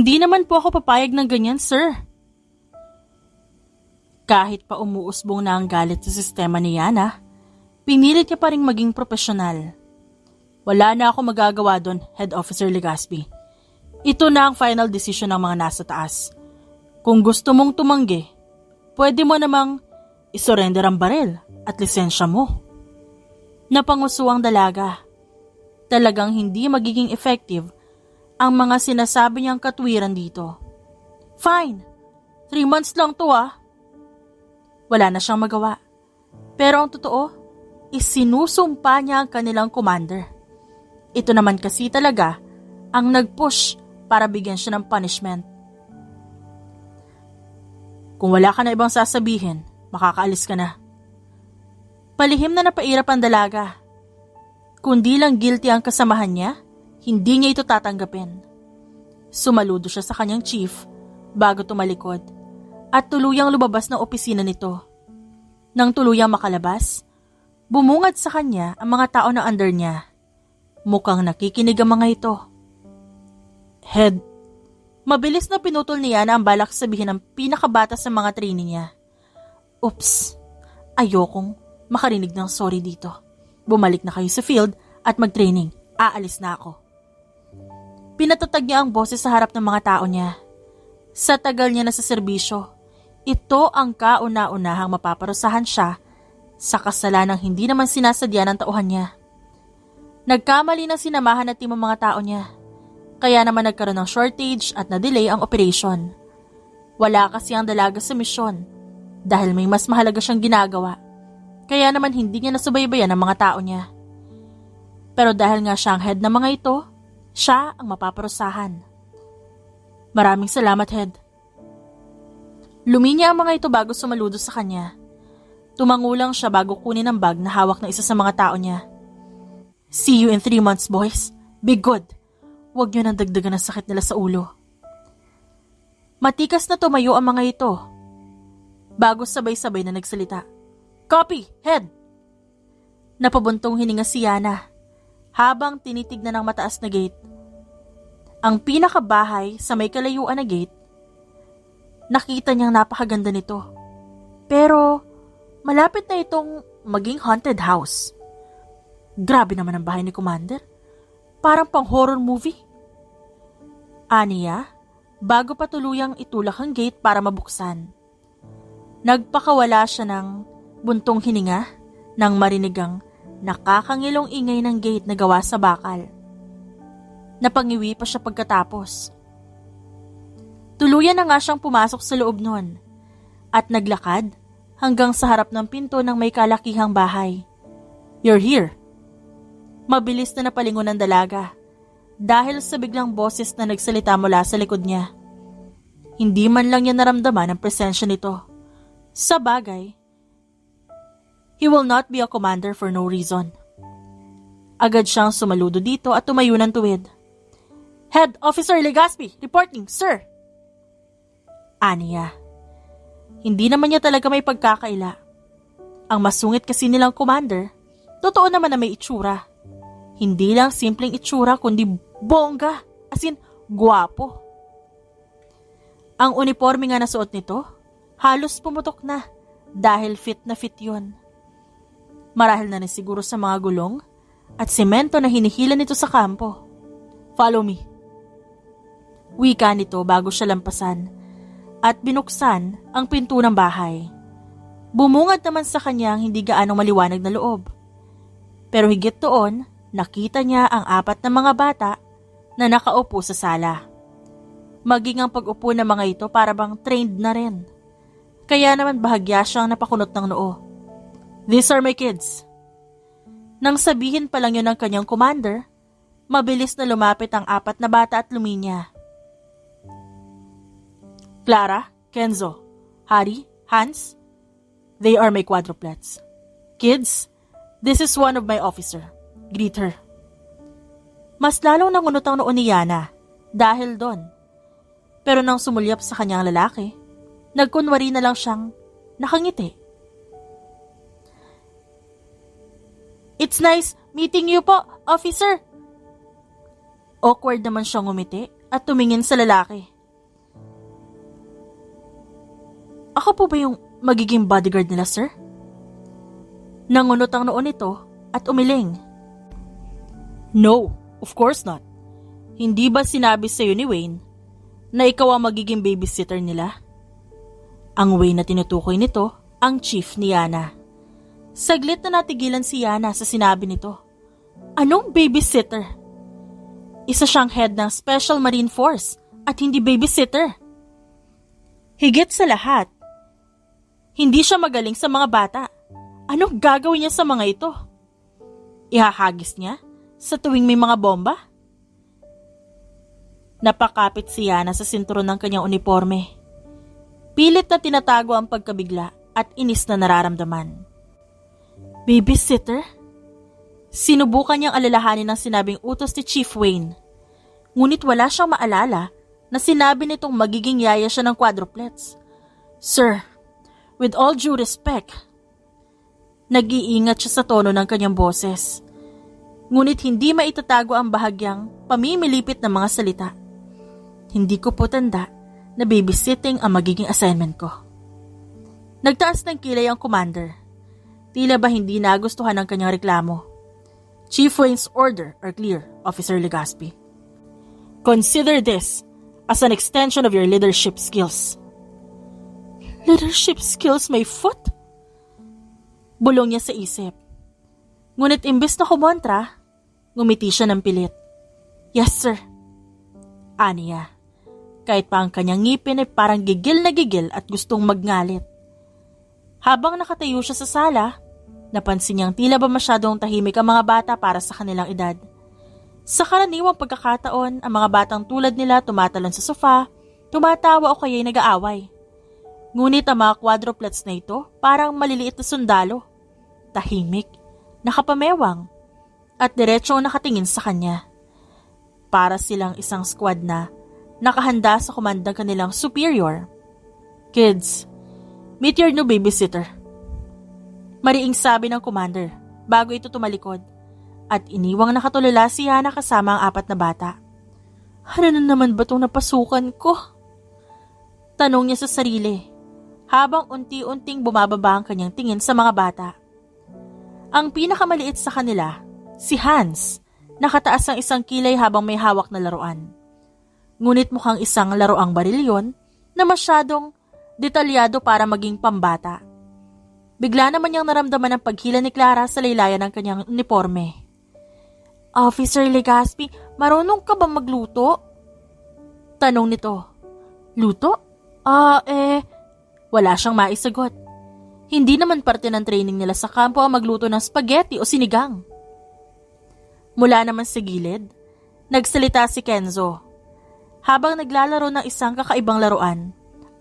Hindi naman po ako papayag ng ganyan, sir. Kahit pa umuusbong na ang galit sa sistema ni Yana, pinilit niya pa rin maging profesional. Wala na ako magagawa doon, Head Officer Legaspi. Ito na ang final decision ng mga nasa taas. Kung gusto mong tumanggi, pwede mo namang isurrender ang baril at lisensya mo. Napanguso ang dalaga. Talagang hindi magiging effective ang mga sinasabi niyang katwiran dito. Fine, 3 months lang to ah. Wala na siyang magawa. Pero ang totoo, isinusumpa niya ang kanilang commander. Ito naman kasi talaga ang nag-push para bigyan siya ng punishment. Kung wala ka na ibang sasabihin, makakaalis ka na. Palihim na napairap ang dalaga. Kundi lang guilty ang kasamahan niya, hindi niya ito tatanggapin. Sumaludo siya sa kanyang chief bago tumalikod at tuluyang lumabas ng opisina nito. Nang tuluyang makalabas, bumungad sa kanya ang mga tao na under niya. Mukhang nakikinig ang mga ito. Head, mabilis na pinutol niya na ang balak sabihin ng pinakabata sa mga trainee niya. Oops, ayokong makarinig ng sorry dito. Bumalik na kayo sa field at mag-training. Aalis na ako. Pinatatag niya ang boses sa harap ng mga tao niya. Sa tagal niya na sa serbisyo, ito ang kauna-unahang mapaparusahan siya sa kasalanang hindi naman sinasadya ng tauhan niya. Nagkamali na sinamahan at team ang mga tao niya. Kaya naman nagkaroon ng shortage at na-delay ang operation. Wala kasi ang dalaga sa misyon dahil may mas mahalaga siyang ginagawa. Kaya naman hindi niya nasubaybayan ang mga tao niya. Pero dahil nga siya ang head ng mga ito, siya ang mapaparusahan. Maraming salamat, Head. Luminya ang mga ito bago sumaludo sa kanya. Tumangulang siya bago kunin ang bag na hawak ng isa sa mga tao niya. See you in 3 months, boys. Be good. Huwag niyo nang dagdagan ang sakit nila sa ulo. Matikas na tumayo ang mga ito. Bago sabay-sabay na nagsalita. Copy, Head! Napabuntong hininga si Yana habang tinitignan ng mataas na gate. Ang pinakabahay sa may kalayuan na gate, nakita niyang napakaganda nito. Pero malapit na itong maging haunted house. Grabe naman ang bahay ni Commander. Parang pang horror movie. Aniya, bago pa tuluyang itulak ang gate para mabuksan. Nagpakawala siya ng buntong hininga nang marinig ang nakakangilong ingay ng gate na gawa sa bakal. Napangiwi pa siya pagkatapos. Tuluyan na nga siyang pumasok sa loob nun at naglakad hanggang sa harap ng pinto ng may kalakihang bahay. You're here. Mabilis na napalingon ng dalaga dahil sa biglang boses na nagsalita mula sa likod niya. Hindi man lang niya naramdaman ang presensya nito. Sa bagay, he will not be a commander for no reason. Agad siyang sumaludo dito at tumayo ng tuwid. Head Officer Legaspi, reporting, sir. Aniya. Hindi naman niya talaga may pagkakaila. Ang masungit kasi nilang commander, totoo naman na may itsura. Hindi lang simpleng itsura kundi bongga, as in guwapo. Ang uniforme nga na suot nito, halos pumutok na dahil fit na fit yun. Marahil na rin siguro sa mga gulong at semento na hinihila nito sa kampo. Follow me. Wika nito bago siya lampasan at binuksan ang pinto ng bahay. Bumungad naman sa kanya ang hindi gaanong maliwanag na loob. Pero higit doon, nakita niya ang 4 na mga bata na nakaupo sa sala. Maging ang pag-upo ng mga ito para bang trained na rin. Kaya naman bahagya siyang napakunot ng noo. These are my kids. Nang sabihin pa lang yun ng kanyang commander, mabilis na lumapit ang 4 na bata at luminya. Clara, Kenzo, Harry, Hans, they are my quadruplets. Kids, this is one of my officer. Greet her. Mas lalong nangunot ang noo ni Yana dahil doon. Pero nang sumulyap sa kanyang lalaki, nagkunwari na lang siyang nakangiti. It's nice meeting you po, officer. Awkward naman siyang ngumiti at tumingin sa lalaki. po ba yung magiging bodyguard nila, sir? Nangunot ang noon nito at umiling. No, of course not. Hindi ba sinabi sa'yo ni Wayne na ikaw ang magiging babysitter nila? Ang Wayne na tinutukoy nito, ang chief ni Yana. Saglit na natigilan si Yana sa sinabi nito. Anong babysitter? Isa siyang head ng Special Marine Force at hindi babysitter. Higit sa lahat, hindi siya magaling sa mga bata. Anong gagawin niya sa mga ito? Ihahagis niya sa tuwing may mga bomba? Napakapit si Yana sa sinturon ng kanyang uniforme. Pilit na tinatago ang pagkabigla at inis na nararamdaman. Babysitter? Sinubukan niyang alalahanin ang sinabing utos ni Chief Wayne. Ngunit wala siyang maalala na sinabi nitong magiging yaya siya ng quadruplets. Sir, with all due respect, nag-iingat siya sa tono ng kanyang boses. Ngunit hindi maitatago ang bahagyang pamimilipit ng mga salita. Hindi ko po tanda na babysitting ang magiging assignment ko. Nagtaas ng kilay ang commander. Tila ba hindi nagustuhan ang kanyang reklamo. Chief Wayne's order are clear, Officer Legaspi. Consider this as an extension of your leadership skills. Leadership skills, my foot? Bulong niya sa isip. Ngunit imbes na kumontra, ngumiti siya ng pilit. Yes, sir. Aniya. Kahit pa ang kanyang ngipin ay parang gigil na gigil at gustong magngalit. Habang nakatayo siya sa sala, napansin niyang tila ba masyadong tahimik ang mga bata para sa kanilang edad. Sa karaniwang pagkakataon, ang mga batang tulad nila tumatalon sa sofa, tumatawa o kaya'y nag-aaway. Ngunit ang mga quadruplets na ito parang maliliit na sundalo. Tahimik, nakapamewang, at diretsong nakatingin sa kanya. Para silang isang squad na nakahanda sa komandang kanilang superior. Kids, meet your new babysitter. Mariing sabi ng commander bago ito tumalikod at iniwang nakatulala si Yana kasama ang 4 na bata. Ano na naman ba itong napasukan ko? Tanong niya sa sarili habang unti-unting bumababa ang kanyang tingin sa mga bata. Ang pinakamaliit sa kanila, si Hans, nakataas ang isang kilay habang may hawak na laruan. Ngunit mukhang isang laruang barilyon na masyadong detalyado para maging pambata. Bigla naman niyang naramdaman ang paghila ni Clara sa laylayan ng kanyang uniforme. Officer Legaspi, marunong ka ba magluto? Tanong nito. Luto? Wala siyang maisagot. Hindi naman parte ng training nila sa kampo ang magluto ng spaghetti o sinigang. Mula naman sa gilid, nagsalita si Kenzo. Habang naglalaro ng isang kakaibang laruan.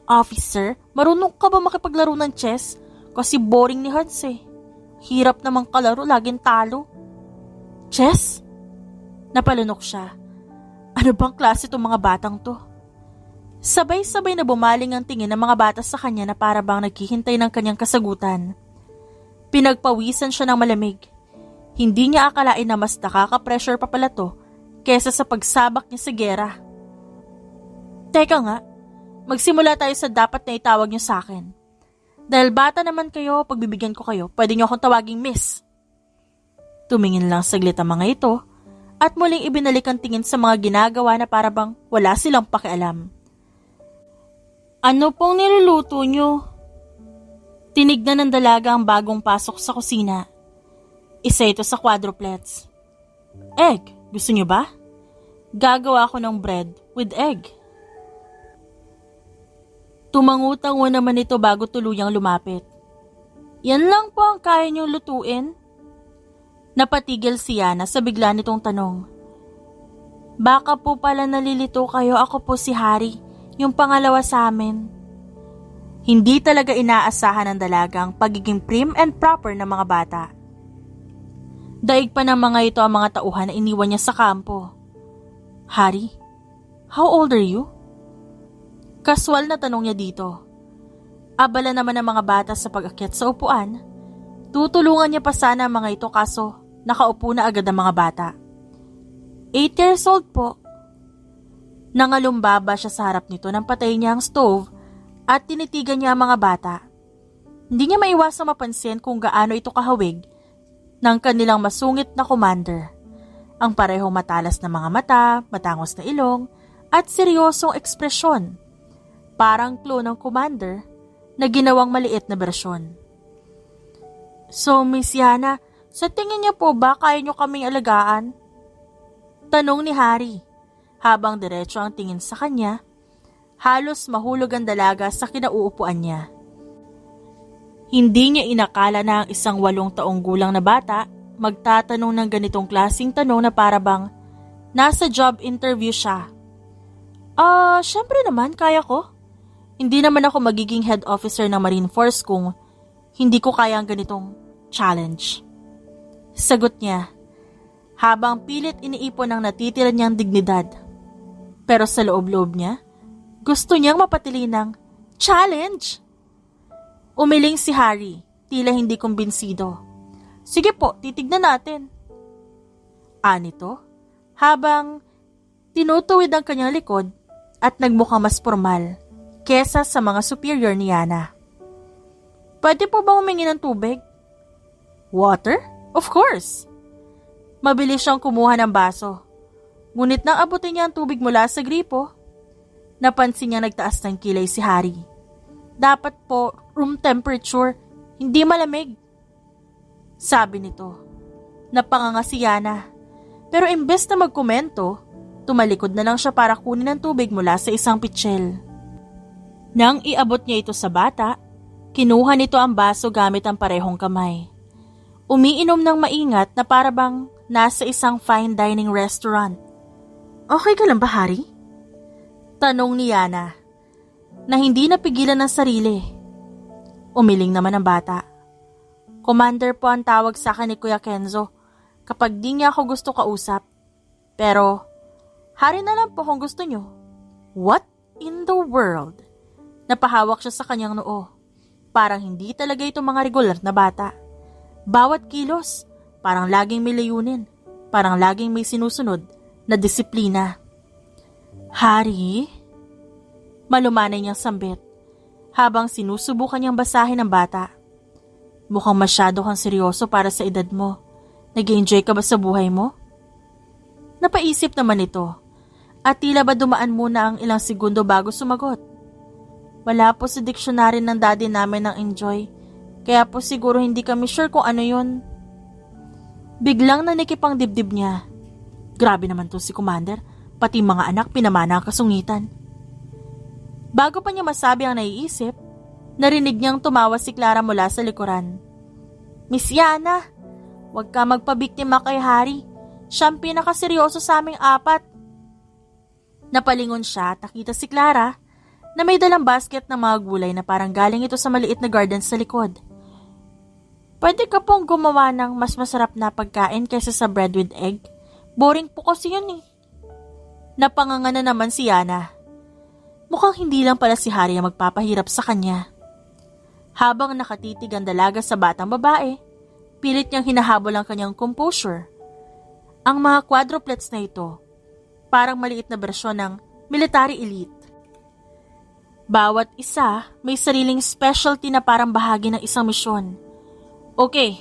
Officer, marunong ka ba makipaglaro ng chess? Kasi boring ni Hans eh. Hirap namang kalaro, laging talo. Chess? Napalunok siya. Ano bang klase itong mga batang to? Sabay-sabay na bumaling ang tingin ng mga bata sa kanya na para bang naghihintay ng kanyang kasagutan. Pinagpawisan siya ng malamig. Hindi niya akalain na mas nakaka-pressure pa pala to kesa sa pagsabak niya sa gera. Teka nga, magsimula tayo sa dapat na itawag niyo sa akin. Dahil bata naman kayo, pagbibigyan ko kayo, pwede niyo akong tawaging miss. Tumingin lang saglit ang mga ito at muling ibinalik ang tingin sa mga ginagawa na para bang wala silang pakialam. Ano pong niluluto niyo? Tinignan ng dalaga ang bagong pasok sa kusina. Isa ito sa quadruplets. Egg, gusto niyo ba? Gagawa ako ng bread with egg. Tumangutango naman ito bago tuluyang lumapit. Yan lang po ang kaya niyong lutuin? Napatigil si Yana sa bigla nitong tanong. Baka po pala nalilito kayo, ako po si Harry, yung pangalawa sa amin. Hindi talaga inaasahan ng dalagang pagiging prim and proper ng mga bata. Daig pa ng mga ito ang mga tauhan na iniwan niya sa kampo. Harry, how old are you? Kaswal na tanong niya dito. Abala naman ang mga bata sa pag-akyat sa upuan. Tutulungan niya pa sana ang mga ito kaso nakaupo na agad ang mga bata. 8 years old po. Nangalumbaba siya sa harap nito nang patay niya ang stove at tinitigan niya ang mga bata. Hindi niya maiwasang mapansin kung gaano ito kahawig ng kanilang masungit na commander. Ang parehong matalas na mga mata, matangos na ilong, at seryosong ekspresyon. Parang clone ng commander na ginawang maliit na bersyon. So, Miss Yana, sa tingin niyo po ba kaya niyo kaming alagaan? Tanong ni Harry, habang diretso ang tingin sa kanya, halos mahulog ang dalaga sa kinauupuan niya. Hindi niya inakala na ang isang 8 taong gulang na bata magtatanong ng ganitong klaseng tanong na parabang nasa job interview siya. Syempre naman, kaya ko. Hindi naman ako magiging head officer ng Marine Force kung hindi ko kaya ang ganitong challenge. Sagot niya, habang pilit iniipon ang natitira niyang dignidad. Pero sa loob-loob niya, gusto niyang mapatili ng challenge. Umiling si Harry, tila hindi kumbinsido. Sige po, titignan natin. Anito, habang tinutuwid ang kanyang likod at nagmukhang mas formal kesa sa mga superior ni Yana. Pwede po ba humingi ng tubig? Water? Of course. Mabilis siyang kumuha ng baso. Ngunit nang abutin niya ang tubig mula sa gripo, napansin niya nagtaas ng kilay si Harry. Dapat po, room temperature, hindi malamig. Sabi nito. Napanganga si Yana. Pero imbes na magkomento, tumalikod na lang siya para kunin ang tubig mula sa isang pitsil. Nang iabot niya ito sa bata, kinuha nito ang baso gamit ang parehong kamay. Umiinom ng maingat na parabang nasa isang fine dining restaurant. Okay ka lang ba, Harry? Tanong ni Yana, na hindi napigilan ng sarili. Umiling naman ang bata. Commander po ang tawag sa akin ni Kuya Kenzo kapag di niya ako gusto kausap. Pero, Harry na lang po kung gusto niyo. What in the world? Napahawak siya sa kanyang noo. Parang hindi talaga ito mga regular na bata. Bawat kilos, parang laging may layunin. Parang laging may sinusunod na disiplina. Harry? Malumanay niyang sambit habang sinusubukan niyang basahin ang bata. Mukhang masyado kang seryoso para sa edad mo. Nag-enjoy ka ba sa buhay mo? Napaisip naman ito at tila ba dumaan muna ang ilang segundo bago sumagot. Wala po sa diksyonary ng daddy namin ng enjoy, kaya po siguro hindi kami sure kung ano yun. Biglang nanikip ang dibdib niya. Grabe naman to si Commander, pati mga anak pinamana ang kasungitan. Bago pa niya masabi ang naiisip, narinig niyang tumawa si Clara mula sa likuran. Miss Yana, huwag ka magpabiktima kay Harry. Siya ang pinakaseryoso sa aming 4. Napalingon siya at nakita si Clara na may dalang basket ng mga gulay na parang galing ito sa maliit na garden sa likod. Pwede ka pong gumawa ng mas masarap na pagkain kaysa sa bread with egg? Boring po kasi yun eh. Napanganga na naman si Yana. Mukhang hindi lang pala si Harry ang magpapahirap sa kanya. Habang nakatitig ang dalaga sa batang babae, pilit niyang hinahabol ang kanyang composure. Ang mga quadruplets na ito, parang maliit na bersyon ng military elite. Bawat isa may sariling specialty na parang bahagi ng isang misyon. Okay,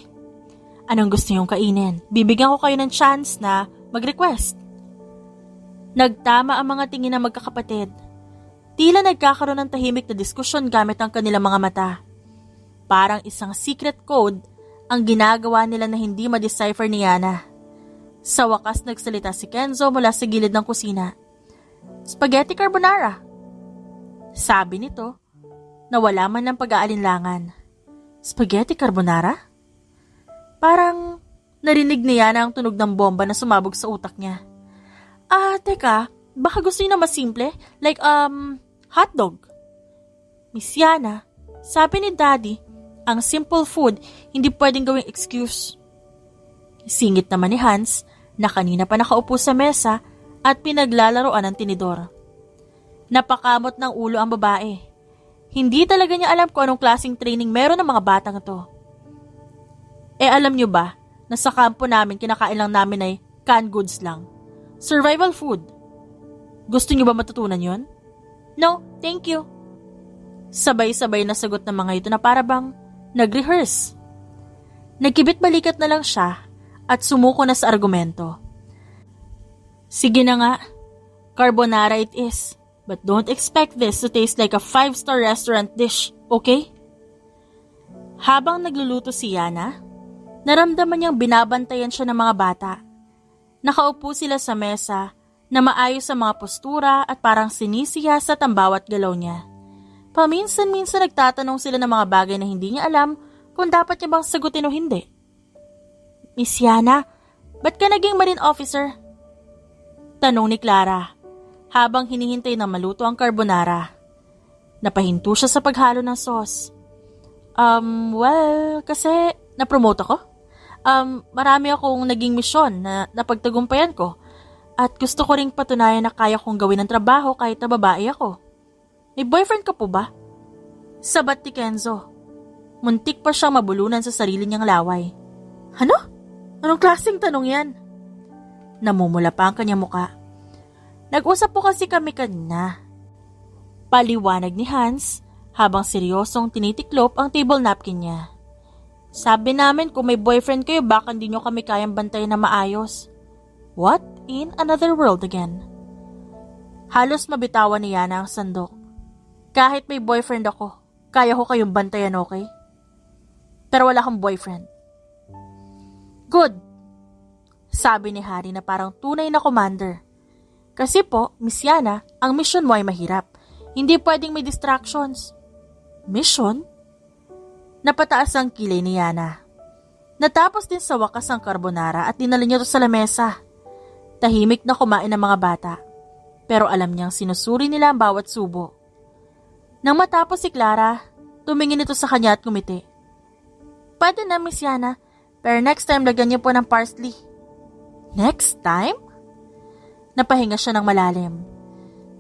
anong gusto niyong kainin? Bibigyan ko kayo ng chance na mag-request. Nagtama ang mga tingin ng magkakapatid. Tila nagkakaroon ng tahimik na diskusyon gamit ang kanilang mga mata. Parang isang secret code ang ginagawa nila na hindi ma-decipher ni Yana. Sa wakas nagsalita si Kenzo mula sa gilid ng kusina. Spaghetti carbonara. Sabi nito na wala man ng pag-aalinlangan. Spaghetti carbonara? Parang narinig niya na ang tunog ng bomba na sumabog sa utak niya. Teka, baka gusto niyo na mas simple? Like, hotdog. Miss Yana, sabi ni Daddy, ang simple food hindi pwedeng gawing excuse. Singit naman ni Hans na kanina pa nakaupo sa mesa at pinaglalaroan ng tinidor. Napakamot ng ulo ang babae. Hindi talaga niya alam kung anong klaseng training meron ng mga batang ito. Alam niyo ba na sa kampo namin kinakain lang namin ay canned goods lang. Survival food. Gusto niyo ba matutunan yon? No, thank you. Sabay-sabay na sagot ng mga ito na para bang nag-rehearse. Nagkibit balikat na lang siya at sumuko na sa argumento. Sige na nga, carbonara it is, but don't expect this to taste like a 5-star restaurant dish, okay? Habang nagluluto si Yana, naramdaman niyang binabantayan siya ng mga bata. Nakaupo sila sa mesa na maayos sa mga postura at parang sinisiyasat ang bawat galaw niya. Paminsan-minsan nagtatanong sila ng mga bagay na hindi niya alam kung dapat niya bang sagutin o hindi. Miss Yana, ba't ka naging marine officer? Tanong ni Clara habang hinihintay na maluto ang carbonara. Napahinto siya sa paghalo ng sauce. Well, kasi napromote ako. Marami akong naging misyon na napagtagumpayan ko at gusto ko ring patunayan na kaya kong gawin ang trabaho kahit na babae ako. May boyfriend ka po ba? Sabat ni Kenzo. Muntik pa siyang mabulunan sa sarili niyang laway. Ano? Anong klaseng tanong yan? Namumula pa ang kanyang muka. Nag-usap po kasi kami kanina. Paliwanag ni Hans habang seryosong tinitiklop ang table napkin niya. Sabi namin kung may boyfriend kayo baka hindi nyo kami kayang bantayan na maayos. What in another world again? Halos mabitawan ni Yana ang sandok. Kahit may boyfriend ako, kaya ko kayong bantayan, okay? Pero wala kang boyfriend. Good. Sabi ni Harry na parang tunay na commander. Kasi po, Miss Yana, ang mission mo ay mahirap. Hindi pwedeng may distractions. Mission? Napataas ang kilay ni Yana. Natapos din sa wakas ang carbonara at dinala niya ito sa lamesa. Tahimik na kumain ang mga bata. Pero alam niyang sinusuri nila ang bawat subo. Nang matapos si Clara, tumingin ito sa kanya at ngumiti. Pwede na, Miss Yana, pero next time lagyan niyo po ng parsley. Next time? Napahinga siya ng malalim.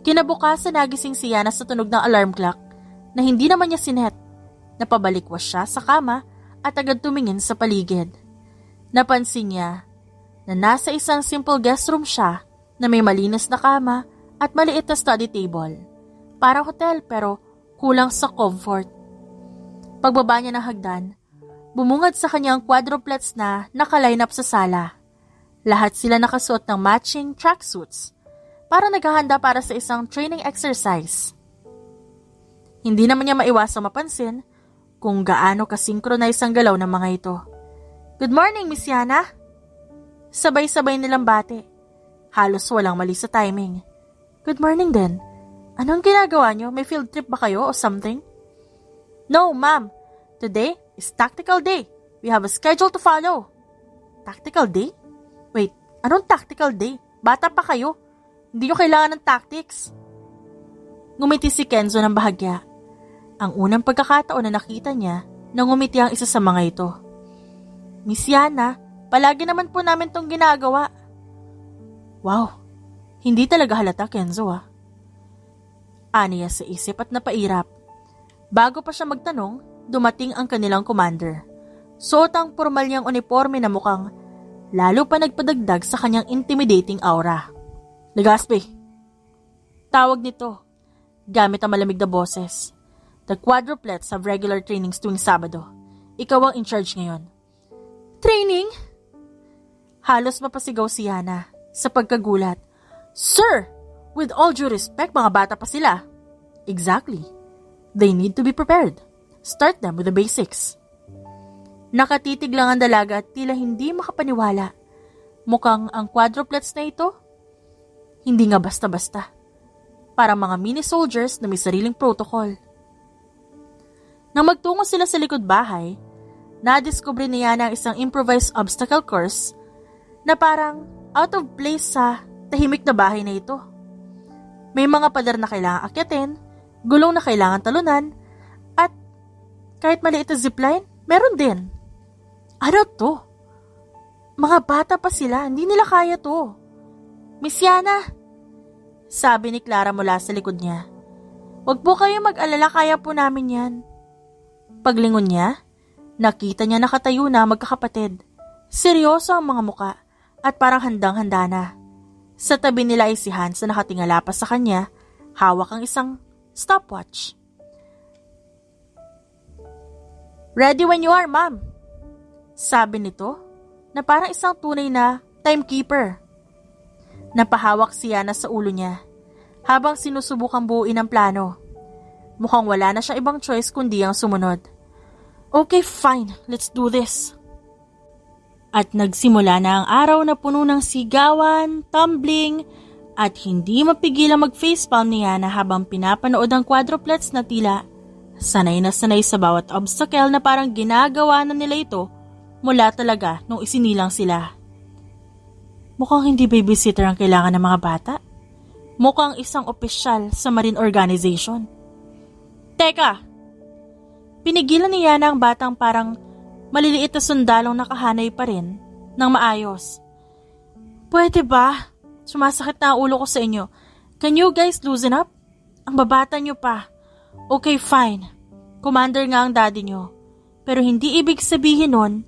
Kinabukasan nagising si Yana sa tunog ng alarm clock na hindi naman niya sinet. Napabalikwas siya sa kama at agad tumingin sa paligid. Napansin niya na nasa isang simple guest room siya na may malinis na kama at maliit na study table. Parang hotel pero kulang sa comfort. Pagbaba niya ng hagdan, bumungad sa kanyang quadruplets na naka-line up sa sala. Lahat sila nakasuot ng matching tracksuits para naghahanda para sa isang training exercise. Hindi naman niya maiwasang mapansin kung gaano ka-synchronize ang galaw ng mga ito. Good morning, Miss Yana! Sabay-sabay nilang bati. Halos walang mali sa timing. Good morning din. Anong ginagawa niyo? May field trip ba kayo o something? No, ma'am. Today is tactical day. We have a schedule to follow. Tactical day? Wait, anong tactical day? Bata pa kayo. Hindi niyo kailangan ng tactics. Ngumiti si Kenzo ng bahagya. Ang unang pagkakataon na nakita niya na ngumiti ang isa sa mga ito. Miss Yana, palagi naman po namin tong ginagawa. Wow, hindi talaga halata, Kenzo ah. Aniya sa isip at napairap. Bago pa siya magtanong, dumating ang kanilang commander. Suot ang formal niyang uniforme na mukhang lalo pa nagpadagdag sa kanyang intimidating aura. Legaspi. Tawag nito, gamit ang malamig na boses. The quadruplets have regular trainings tuwing Sabado. Ikaw ang in charge ngayon. Training? Halos mapasigaw si Yana sa pagkagulat. Sir! With all due respect, mga bata pa sila. Exactly. They need to be prepared. Start them with the basics. Nakatitig lang ang dalaga at tila hindi makapaniwala. Mukhang ang quadruplets na ito, hindi nga basta-basta. Parang mga mini soldiers na may sariling protocol. Nang magtungo sila sa likod bahay, nadiskubre ni Yana ang isang improvised obstacle course na parang out of place sa tahimik na bahay na ito. May mga pader na kailangan akyatin, gulong na kailangan talunan, at kahit maliit na zipline, meron din. Ano to? Mga bata pa sila, hindi nila kaya to. Miss Yana, sabi ni Clara mula sa likod niya. Huwag po kayo mag-alala, kaya po namin yan. Paglingon niya, nakita niya nakatayo na magkakapatid. Seryoso ang mga muka at parang handang-handa na. Sa tabi nila ay si Hans na nakatingala pa sa kanya, hawak ang isang stopwatch. Ready when you are, ma'am. Sabi nito na parang isang tunay na timekeeper. Napahawak si Yana sa ulo niya habang sinusubukang buuin ang plano. Mukhang wala na siyang ibang choice kundi ang sumunod. Okay, fine. Let's do this. At nagsimula na ang araw na puno ng sigawan, tumbling, at hindi mapigilang mag-facepalm ni Yana habang pinapanood ang quadruplets na tila sanay na sanay sa bawat obstacle na parang ginagawa na nila ito mula talaga nung isinilang sila. Mukhang hindi babysitter ang kailangan ng mga bata. Mukhang isang opisyal sa Marine Organization. Teka! Pinigilan ni Yana ang batang parang maliliit na sundalong nakahanay pa rin ng maayos. Pwede ba? Sumasakit na ang ulo ko sa inyo. Can you guys loosen up? Ang babata nyo pa. Okay, fine. Commander nga ang daddy nyo. Pero hindi ibig sabihin nun,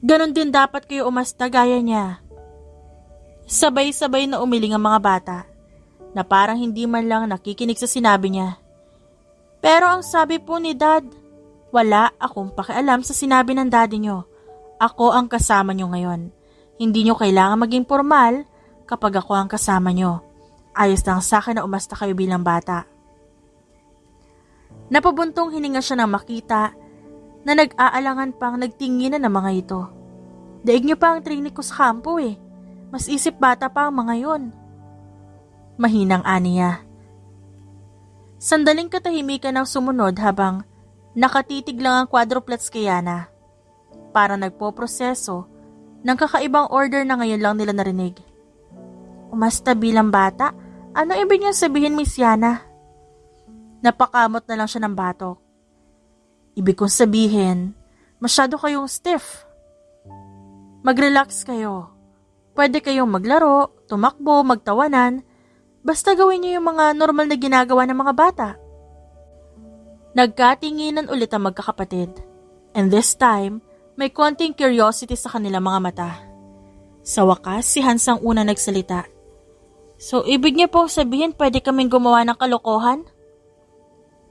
ganon din dapat kayo umasta gaya niya. Sabay-sabay na umiling ang mga bata na parang hindi man lang nakikinig sa sinabi niya. Pero ang sabi po ni Dad, wala akong pakialam sa sinabi ng daddy nyo. Ako ang kasama nyo ngayon. Hindi nyo kailangan maging formal kapag ako ang kasama nyo. Ayos lang sa akin na umasta kayo bilang bata. Napabuntong hininga siya nang makita na nag-aalangan pang nagtinginan ng mga ito. Daig nyo pa ang training ko sa kampo eh. Mas isip bata pa ang mga yon. Mahinang aniya. Sandaling katahimikan ang sumunod habang nakatitig lang ang quadruplets kay Yana. Parang nagpoproseso ng kakaibang order na ngayon lang nila narinig. Umasta bilang bata? Ano ibig niyang sabihin, Miss Yana? Napakamot na lang siya ng batok. Ibig kong sabihin, masyado kayong stiff. Mag-relax kayo. Pwede kayong maglaro, tumakbo, magtawanan. Basta gawin niyo yung mga normal na ginagawa ng mga bata. Nagkatinginan ulit ang magkakapatid. And this time, may konting curiosity sa kanilang mga mata. Sa wakas, si Hans ang una nagsalita. So, ibig niya pong sabihin pwede kaming gumawa ng kalokohan?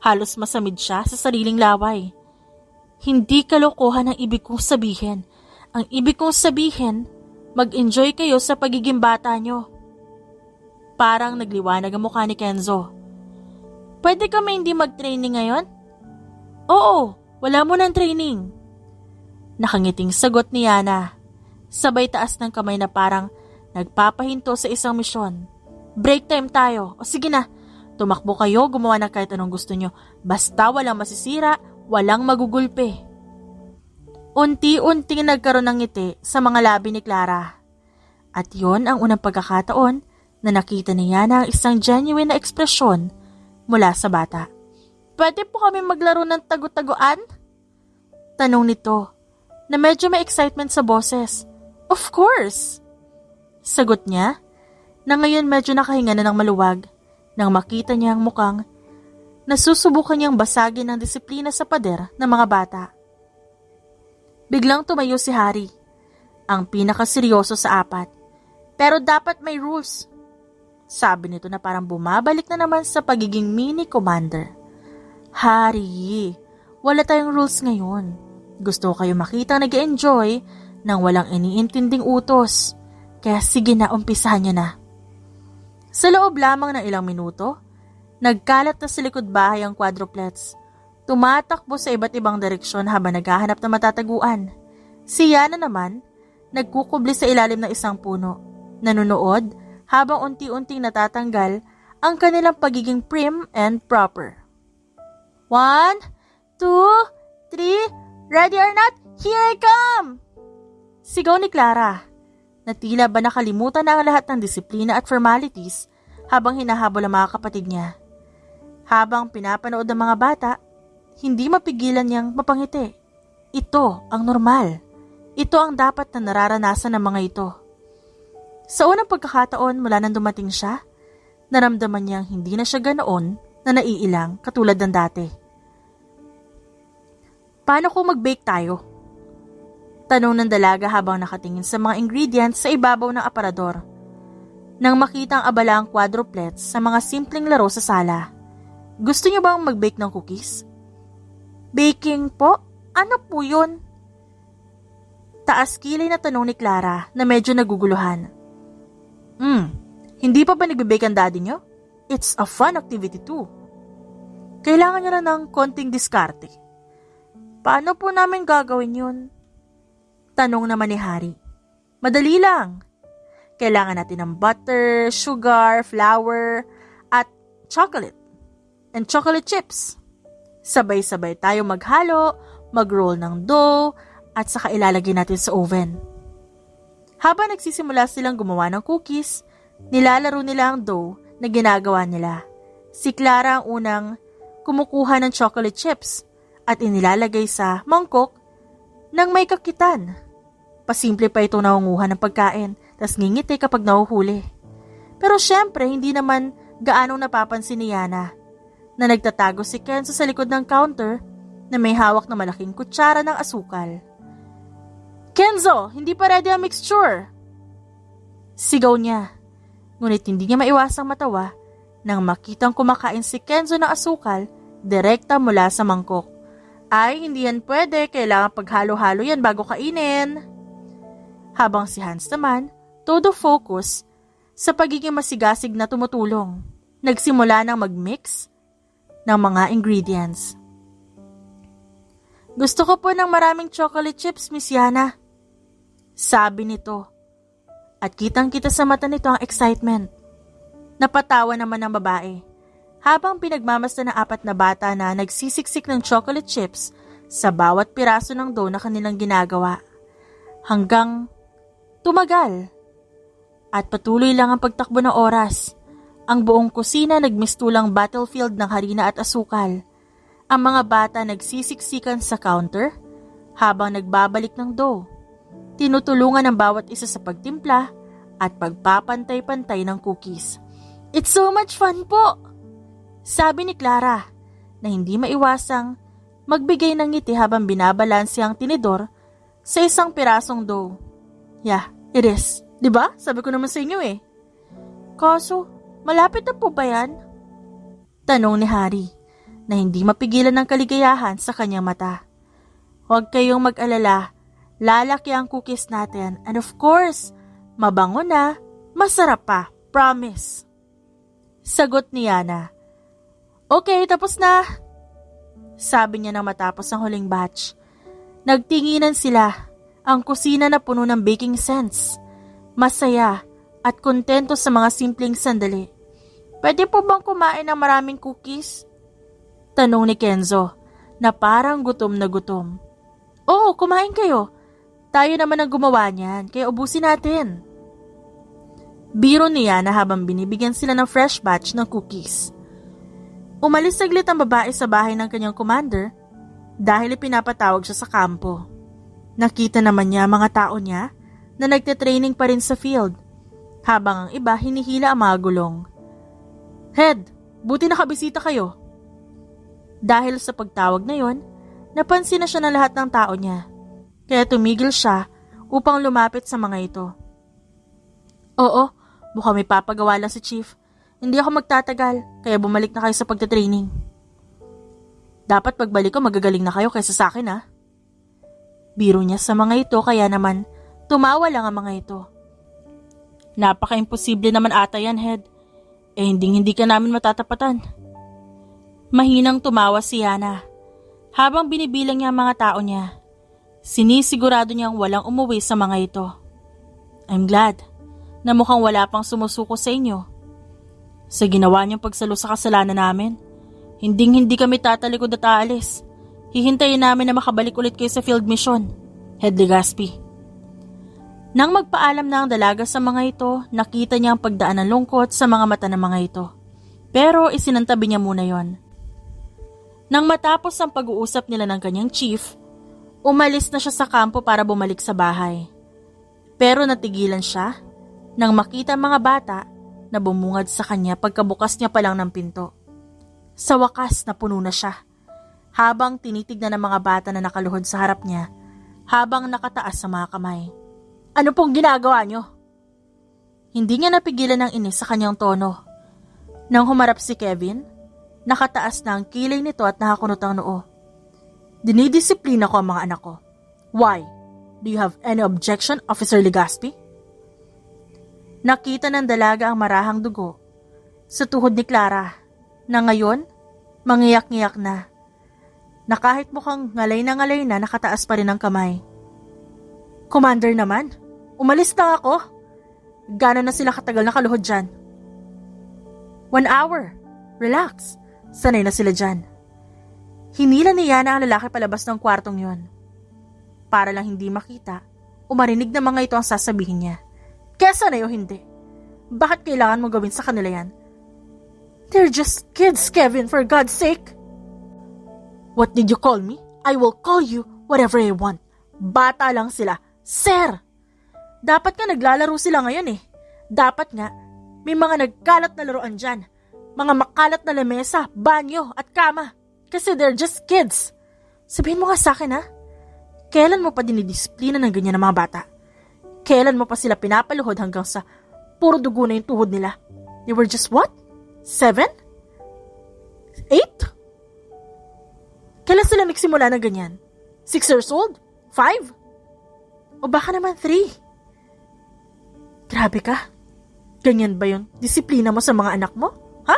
Halos masamid siya sa sariling laway. Hindi kalokohan ang ibig kong sabihin. Ang ibig kong sabihin, mag-enjoy kayo sa pagiging bata nyo. Parang nagliwanag ang mukha ni Kenzo. Pwede kami hindi mag-training ngayon? Oo, wala mo ng training. Nakangiting sagot ni Yana. Sabay taas ng kamay na parang nagpapahinto sa isang misyon. Break time tayo. O sige na, tumakbo kayo, gumawa ng kahit anong gusto nyo. Basta walang masisira, walang magugulpe. Unti-unting nagkaroon ng ngiti sa mga labi ni Clara. At yon ang unang pagkakataon na nakita ni Yana ang isang genuine na ekspresyon mula sa bata. Pwede po kami maglaro ng tagu-taguan? Tanong nito, na medyo may excitement sa boses. Of course! Sagot niya, na ngayon medyo nakahinga na ng maluwag, nang makita niya ang mukhang nasusubukan niyang basagin ng disiplina sa pader ng mga bata. Biglang tumayo si Harry, ang pinakaseryoso sa apat. Pero dapat may rules. Sabi nito na parang bumabalik na naman sa pagiging mini commander. Harry, wala tayong rules ngayon. Gusto ko kayo makita nag-enjoy nang walang iniintinding utos. Kaya sige na, umpisahan niyo na. Sa loob lamang ng ilang minuto, nagkalat na sa likod bahay ang quadruplets. Tumatakbo sa iba't ibang direksyon habang naghahanap ng matataguan. Si Yana naman, nagkukubli sa ilalim ng isang puno. Nanonood habang unti-unting natatanggal ang kanilang pagiging prim and proper. 1, 2, 3, ready or not, here I come! Sigaw ni Clara, na tila ba nakalimutan na ang lahat ng disiplina at formalities habang hinahabol ang mga kapatid niya. Habang pinapanood ng mga bata, hindi mapigilan niyang mapangiti. Ito ang normal. Ito ang dapat na nararanasan ng mga ito. Sa unang pagkakataon mula nang dumating siya, naramdaman niyang hindi na siya ganoon na naiilang katulad ng dati. Paano kung mag-bake tayo? Tanong ng dalaga habang nakatingin sa mga ingredients sa ibabaw ng aparador. Nang makita ang abala ang quadruplets sa mga simpleng laro sa sala. Gusto niyo bang mag-bake ng cookies? Baking po? Ano po yun? Taas kilay na tanong ni Clara na medyo naguguluhan. Hindi pa ba nagbe-bake ang daddy nyo? It's a fun activity too. Kailangan nyo na ng konting diskarte. Paano po namin gagawin yun? Tanong naman ni Harry. Madali lang. Kailangan natin ng butter, sugar, flour, at chocolate. And chocolate chips. Sabay-sabay tayo maghalo, mag-roll ng dough, at saka ilalagay natin sa oven. Habang nagsisimula silang gumawa ng cookies, nilalaro nila ang dough na ginagawa nila. Si Clara ang unang kumukuha ng chocolate chips at inilalagay sa mangkok nang may kakitan. Pasimple pa ito nangunguha ng pagkain, tas ngingiti kapag nahuhuli. Pero syempre, hindi naman gaanong napapansin ni Yana na nagtatago si Kenzo sa likod ng counter na may hawak na malaking kutsara ng asukal. Kenzo, hindi pa ready ang mixture! Sigaw niya, ngunit hindi niya maiwasang matawa nang makitang kumakain si Kenzo ng asukal direkta mula sa mangkok. Ay, hindi yan pwede, kailangan paghalo-halo yan bago kainin. Habang si Hans naman, todo focus sa pagiging masigasig na tumutulong. Nagsimula ng mag-mix ng mga ingredients. Gusto ko po ng maraming chocolate chips, Miss Yana. Sabi nito. At kitang-kita sa mata nito ang excitement. Napatawa naman ang babae. Habang pinagmamasdan ng 4 na bata na nagsisiksik ng chocolate chips sa bawat piraso ng dough na kanilang ginagawa. Hanggang tumagal. At patuloy lang ang pagtakbo ng oras. Ang buong kusina nagmistulang battlefield ng harina at asukal. Ang mga bata nagsisiksikan sa counter habang nagbabalik ng dough. Tinutulungan ang bawat isa sa pagtimpla at pagpapantay-pantay ng cookies. It's so much fun po! Sabi ni Clara na hindi maiwasang magbigay ng ngiti habang binabalanse ang tinidor sa isang pirasong dough. Yeah, it is. Diba? Sabi ko naman sa inyo eh. Kaso, malapit na po ba yan? Tanong ni Harry na hindi mapigilan ng kaligayahan sa kanyang mata. Huwag kayong mag-alala, lalaki ang cookies natin and of course, mabango na, masarap pa, promise. Sagot ni Yana. Okay, tapos na. Sabi niya nang matapos ang huling batch. Nagtinginan sila, ang kusina na puno ng baking scents. Masaya at kontento sa mga simpleng sandali. Pwede po bang kumain ng maraming cookies? Tanong ni Kenzo na parang gutom na gutom. Oo, kumain kayo. Tayo naman ang gumawa niyan, kaya ubusin natin. Biro niya na habang binibigyan sila ng fresh batch ng cookies. Umalis saglit ang babae sa bahay ng kanyang commander dahil ipinapatawag siya sa kampo. Nakita naman niya mga tao niya na nagte-training pa rin sa field habang ang iba hinihila ang mga gulong. Head, buti nakabisita kayo. Dahil sa pagtawag na yon, napansin na siya ng lahat ng tao niya. Kaya tumigil siya upang lumapit sa mga ito. Oo, mukhang may papagawa lang si Chief. Hindi ako magtatagal, kaya bumalik na kayo sa pagte-training. Dapat pagbalik ko magagaling na kayo kaysa sa akin ha. Biro niya sa mga ito kaya naman tumawa lang ang mga ito. Napaka-imposible naman ata yan, Head. Hindi ka namin matatapatan. Mahinang tumawa si Yana. Habang binibilang niya ang mga tao niya, sinisigurado niyang walang umuwi sa mga ito. I'm glad na mukhang wala pang sumusuko sa inyo. Sa ginawa niyong pagsalo sa kasalanan namin, hindi kami tatalikod at aalis. Hihintayin namin na makabalik ulit kayo sa field mission, Head Legaspi. Nang magpaalam na ang dalaga sa mga ito, nakita niya ang pagdaan ng lungkot sa mga mata ng mga ito. Pero isinantabi niya muna yon. Nang matapos ang pag-uusap nila ng kanyang chief, umalis na siya sa kampo para bumalik sa bahay. Pero natigilan siya nang makita ang mga bata na bumungad sa kanya pagkabukas niya pa lang ng pinto. Sa wakas napuno na siya, habang tinitignan ng mga bata na nakaluhod sa harap niya, habang nakataas sa mga kamay. Ano pong ginagawa niyo? Hindi niya napigilan ng inis sa kanyang tono. Nang humarap si Kevin, nakataas na ang kilay nito at nakakunot ang noo. Dinidisiplina ko ang mga anak ko. Why? Do you have any objection, Officer Legaspi? Nakita ng dalaga ang marahang dugo sa tuhod ni Clara na ngayon, mangiyak-ngiyak na kahit mukhang ngalay na nakataas pa rin ang kamay. Commander naman, umalis na ako. Gano'n na sila katagal nakaluhod dyan? 1 hour. Relax. Sanay na sila dyan. Hinila ni Yana ang lalaki palabas ng kwartong yon. Para lang hindi makita o marinig na mga ito ang sasabihin niya. Kaya sanay o hindi? Bakit kailangan mo gawin sa kanila yan? They're just kids, Kevin, for God's sake. What did you call me? I will call you whatever I want. Bata lang sila. Sir! Dapat nga naglalaro sila ngayon eh. Dapat nga may mga nagkalat na laruan dyan. Mga makalat na lamesa, banyo at kama. Kasi they're just kids. Sabihin mo nga sa akin ha? Kailan mo pa dinidisiplina ng ganyan ng mga bata? Kailan mo pa sila pinapaluhod hanggang sa puro dugo na yung tuhod nila? They were just what? 7? 8? Kailan sila nagsimula ng ganyan? 6 years old? 5? O baka naman 3? Grabe ka. Ganyan ba yun? Disiplina mo sa mga anak mo? Ha?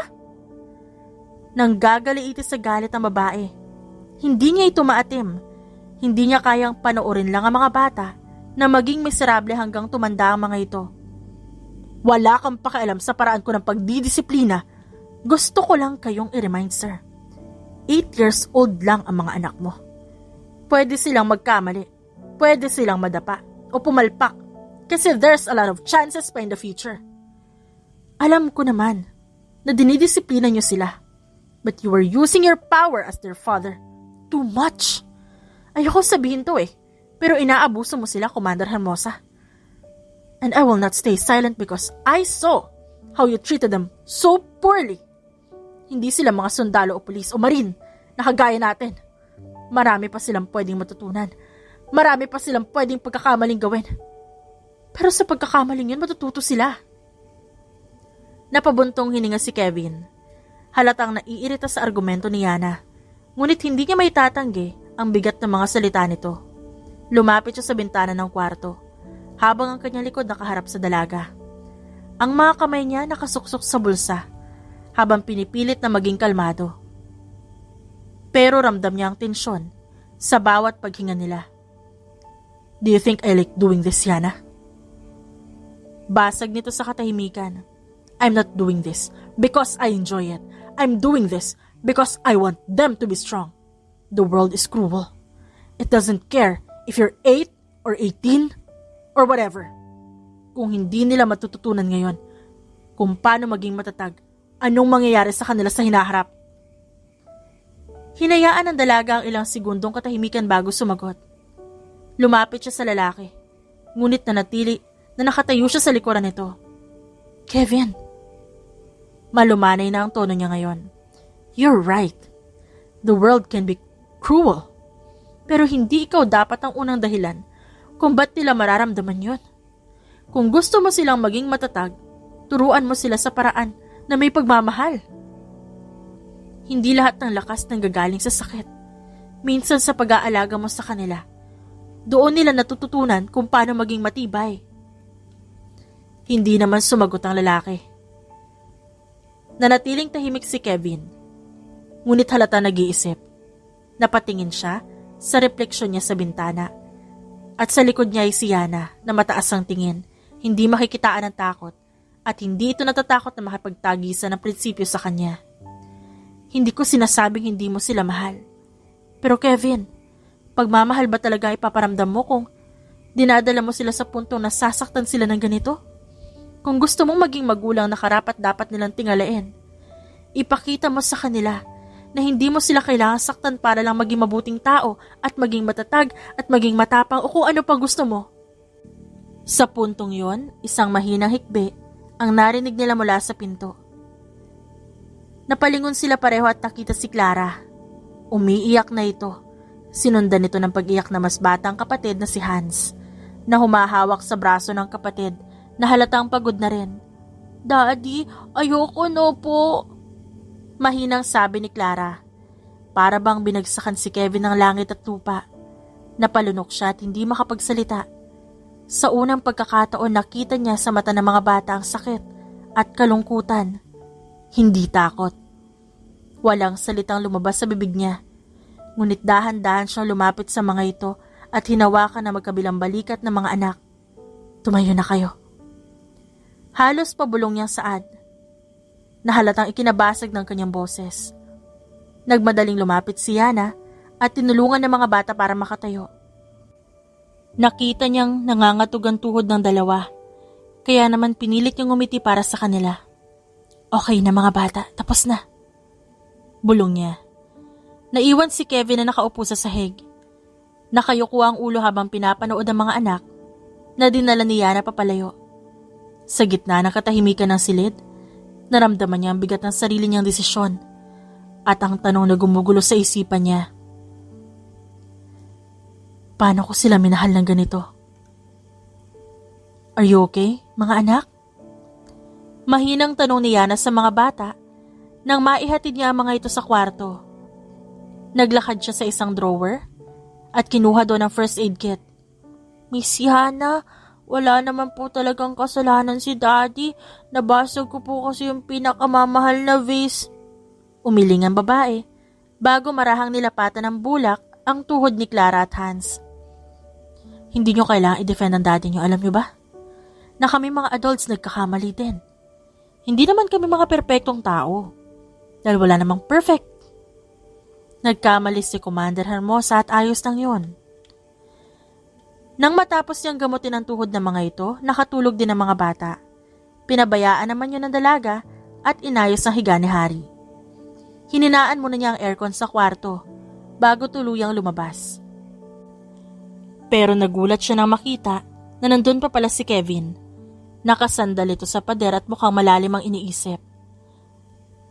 Nang gagaliiti sa galit ang babae, hindi niya ito maatim. Hindi niya kayang panoorin lang ang mga bata na maging miserable hanggang tumanda ang mga ito. Wala kang pakialam sa paraan ko ng pagdidisiplina. Gusto ko lang kayong i-remind, sir. 8 years old lang ang mga anak mo. Pwede silang magkamali. Pwede silang madapa o pumalpak kasi there's a lot of chances pa in the future. Alam ko naman na dinidisiplina niyo sila. But you were using your power as their father. Too much. Ayoko sabihin to eh. Pero inaabuso mo sila, Commander Hermosa. And I will not stay silent because I saw how you treated them so poorly. Hindi sila mga sundalo o pulis o marin na kagaya natin. Marami pa silang pwedeng matutunan. Marami pa silang pwedeng pagkakamaling gawin. Pero sa pagkakamaling yun, matututo sila. Napabuntong hininga si Kevin. Halatang naiirita sa argumento ni Yana. Ngunit hindi niya maitatanggi ang bigat ng mga salita nito. Lumapit siya sa bintana ng kwarto, habang ang kanyang likod nakaharap sa dalaga. Ang mga kamay niya nakasuksok sa bulsa, habang pinipilit na maging kalmado. Pero ramdam niya ang tensyon sa bawat paghinga nila. Do you think I like doing this, Yana? Basag nito sa katahimikan. I'm not doing this because I enjoy it. I'm doing this because I want them to be strong. The world is cruel. It doesn't care if you're 8 or 18 or whatever. Kung hindi nila matututunan ngayon kung paano maging matatag, anong mangyayari sa kanila sa hinaharap? Hinayaan ng dalaga ang ilang segundong katahimikan bago sumagot. Lumapit siya sa lalaki, ngunit nanatili na nakatayo siya sa likuran nito. Kevin. Malumanay na ang tono niya ngayon. You're right. The world can be cruel. Pero hindi ikaw dapat ang unang dahilan kung ba't nila mararamdaman yun. Kung gusto mo silang maging matatag, turuan mo sila sa paraan na may pagmamahal. Hindi lahat ng lakas nanggagaling sa sakit. Minsan sa pag-aalaga mo sa kanila, doon nila natututunan kung paano maging matibay. Hindi naman sumagot ang lalaki. Nanatiling tahimik si Kevin, ngunit halata nag-iisip. Napatingin siya sa refleksyon niya sa bintana. At sa likod niya ay si Yana na mataas ang tingin, hindi makikitaan ng takot, at hindi ito natatakot na makipagtagisan ng prinsipyo sa kanya. Hindi ko sinasabing hindi mo sila mahal. Pero Kevin, pagmamahal ba talaga ipaparamdam mo kung dinadala mo sila sa puntong nasasaktan sila ng ganito? Kung gusto mong maging magulang na karapat-dapat nilang tingalain, ipakita mo sa kanila na hindi mo sila kailangan saktan para lang maging mabuting tao at maging matatag at maging matapang o kung ano pang gusto mo. Sa puntong yon, isang mahinang hikbi ang narinig nila mula sa pinto. Napalingon sila pareho at nakita si Clara. Umiiyak na ito. Sinundan nito ng pag-iyak na mas batang kapatid na si Hans, na humahawak sa braso ng kapatid na halatang pagod na rin. Daddy, ayoko no po. Mahinang sabi ni Clara. Para bang binagsakan si Kevin ng langit at lupa. Napalunok siya at hindi makapagsalita. Sa unang pagkakataon nakita niya sa mata ng mga bata ang sakit at kalungkutan. Hindi takot. Walang salitang lumabas sa bibig niya. Ngunit dahan-dahan siyang lumapit sa mga ito at hinawakan na magkabilang balikat ng mga anak. Tumayo na kayo. Halos pabulong niyang saad. Nahalatang ikinabasag ng kanyang boses. Nagmadaling lumapit si Yana at tinulungan ng mga bata para makatayo. Nakita niyang nangangatog ang tuhod ng dalawa, kaya naman pinilit niyang ngumiti para sa kanila. Okay na mga bata, tapos na. Bulong niya. Naiwan si Kevin na nakaupo sa sahig. Nakayuko ang ulo habang pinapanood ang mga anak na dinala ni Yana papalayo. Sa gitna ng katahimikan ng silid, naramdaman niya ang bigat ng sarili niyang desisyon at ang tanong na gumugulo sa isipan niya. Paano ko sila minahal ng ganito? Are you okay, mga anak? Mahinang tanong ni Yana sa mga bata nang maihatid niya ang mga ito sa kwarto. Naglakad siya sa isang drawer at kinuha doon ang first aid kit. Miss Yana, wala naman po talagang kasalanan si Daddy. Nabasag ko po kasi yung pinakamamahal na vase. Umiling ang babae bago marahang nilapatan ng bulak ang tuhod ni Clara at Hans. Hindi nyo kailangang i-defend ang daddy nyo, alam nyo ba? Na kami mga adults nagkakamali din. Hindi naman kami mga perpektong tao. Dahil wala namang perfect. Nagkamali si Commander Hermosa at ayos lang yun. Nang matapos niyang gamutin ang tuhod ng mga ito, nakatulog din ang mga bata. Pinabayaan naman yun ng dalaga at inayos ang higa ni Harry. Hininaan muna niya ang aircon sa kwarto bago tuluyang lumabas. Pero nagulat siya nang makita na nandun pa pala si Kevin. Nakasandal ito sa pader at mukhang malalim ang iniisip.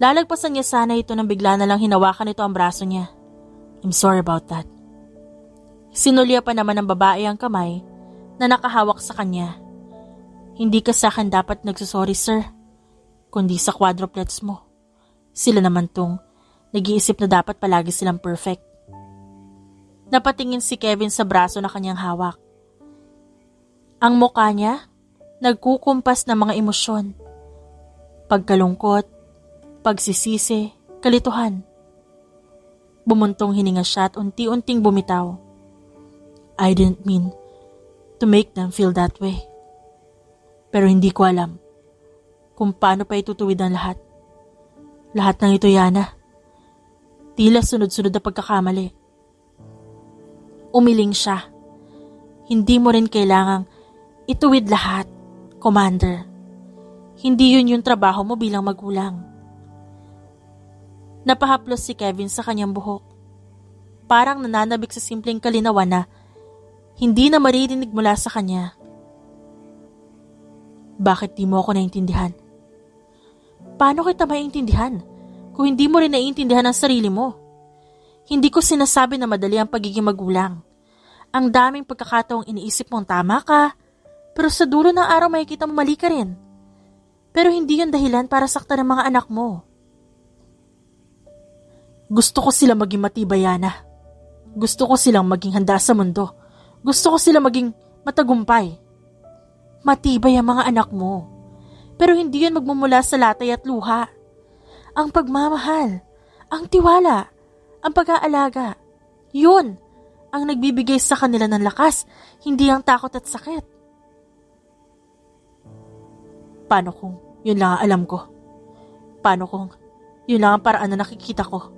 Lalagpasan niya sana ito nang bigla na lang hinawakan ito ang braso niya. I'm sorry about that. Sinulya pa naman ng babae ang kamay na nakahawak sa kanya. Hindi ka sa akin dapat nagsusorry, sir, kundi sa quadruplets mo. Sila naman tong nag-iisip na dapat palagi silang perfect. Napatingin si Kevin sa braso na kanyang hawak. Ang mukha niya, nagkukumpas ng mga emosyon. Pagkalungkot, pagsisisi, kalituhan. Bumuntong hininga siya at unti-unting bumitaw. I didn't mean to make them feel that way. Pero hindi ko alam kung paano pa itutuwid ang lahat. Lahat ng ito, Yana. Tila sunod-sunod na pagkakamali. Umiling siya. Hindi mo rin kailangang ituwid lahat, Commander. Hindi yun yung trabaho mo bilang magulang. Napahaplos si Kevin sa kanyang buhok. Parang nananabik sa simpleng kalinawan na hindi na maririnig mula sa kanya. Bakit di mo ako naiintindihan? Paano kita maiintindihan kung hindi mo rin naiintindihan ang sarili mo? Hindi ko sinasabi na madali ang pagiging magulang. Ang daming pagkakataong iniisip mong tama ka, pero sa dulo ng araw makikita mo mali ka rin. Pero hindi yun dahilan para saktan ang mga anak mo. Gusto ko silang maging matibay, Yana. Gusto ko silang maging handa sa mundo. Gusto ko silang maging matagumpay. Matibay ang mga anak mo. Pero hindi yun magmumula sa latay at luha. Ang pagmamahal, ang tiwala, ang pag-aalaga, yun ang nagbibigay sa kanila ng lakas, hindi ang takot at sakit. Paano kung yun lang ang alam ko? Paano kung yun lang ang paraan na nakikita ko,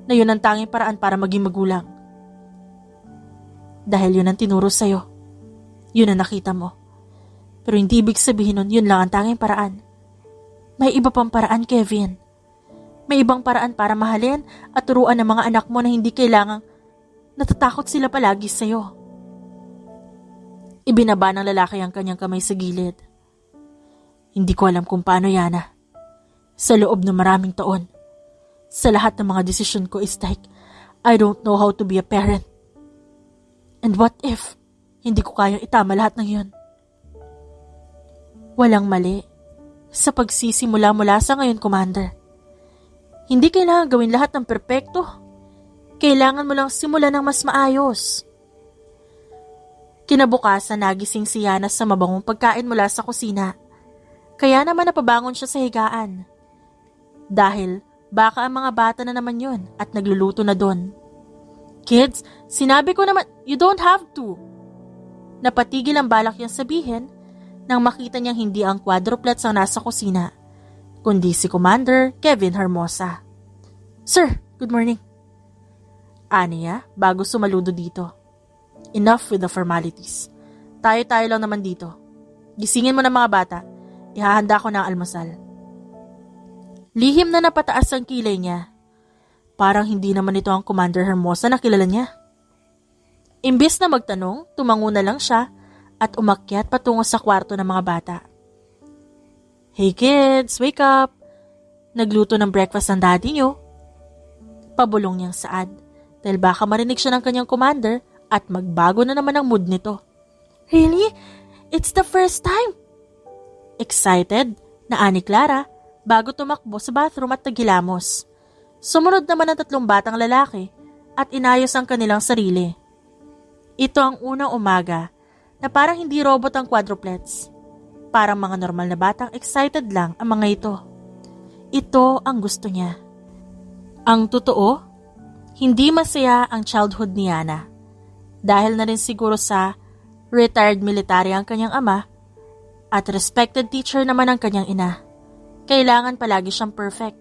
na yun ang tanging paraan para maging magulang? Dahil yun ang tinuro sa'yo, yun ang nakita mo. Pero hindi ibig sabihin nun, yun lang ang tanging paraan. May iba pang paraan, Kevin. May ibang paraan para mahalin at turuan ng mga anak mo na hindi kailangang natatakot sila palagi sa'yo. Ibinaba ng lalaki ang kanyang kamay sa gilid. Hindi ko alam kung paano, Yana. Sa loob ng maraming taon, sa lahat ng mga desisyon ko is like, I don't know how to be a parent. And what if hindi ko kayang itama lahat ng yun? Walang mali sa pagsisimula mula sa ngayon, Commander. Hindi kailangan gawin lahat ng perpekto. Kailangan mo lang simulan ng mas maayos. Kinabukasan nagising si Yana sa mabangong pagkain mula sa kusina. Kaya naman napabangon siya sa higaan. Dahil baka ang mga bata na naman yun at nagluluto na doon. Kids, sinabi ko naman, you don't have to. Napatigil ang balak niyang sabihin nang makita niyang hindi ang quadruplets ang nasa kusina, kundi si Commander Kevin Hermosa. Sir, good morning. Aniya bago sumaludo dito. Enough with the formalities. Tayo-tayo lang naman dito. Gisingin mo ng mga bata. Ihahanda ko ng almusal. Lihim na napataas ang kilay niya. Parang hindi naman ito ang Commander Hermosa na kilala niya. Imbes na magtanong, tumango na lang siya at umakyat patungo sa kwarto ng mga bata. Hey kids, wake up! Nagluto ng breakfast ang daddy niyo. Pabulong niyang saad dahil baka marinig siya ng kanyang commander at magbago na naman ang mood nito. Really? It's the first time? Excited na ani Clara bago tumakbo sa bathroom at naghilamos. Sumunod naman ang 3 batang lalaki at inayos ang kanilang sarili. Ito ang unang umaga na parang hindi robot ang quadruplets. Parang mga normal na batang excited lang ang mga ito. Ito ang gusto niya. Ang totoo, hindi masaya ang childhood ni Yana. Dahil na rin siguro sa retired military ang kanyang ama at respected teacher naman ang kanyang ina. Kailangan palagi siyang perfect.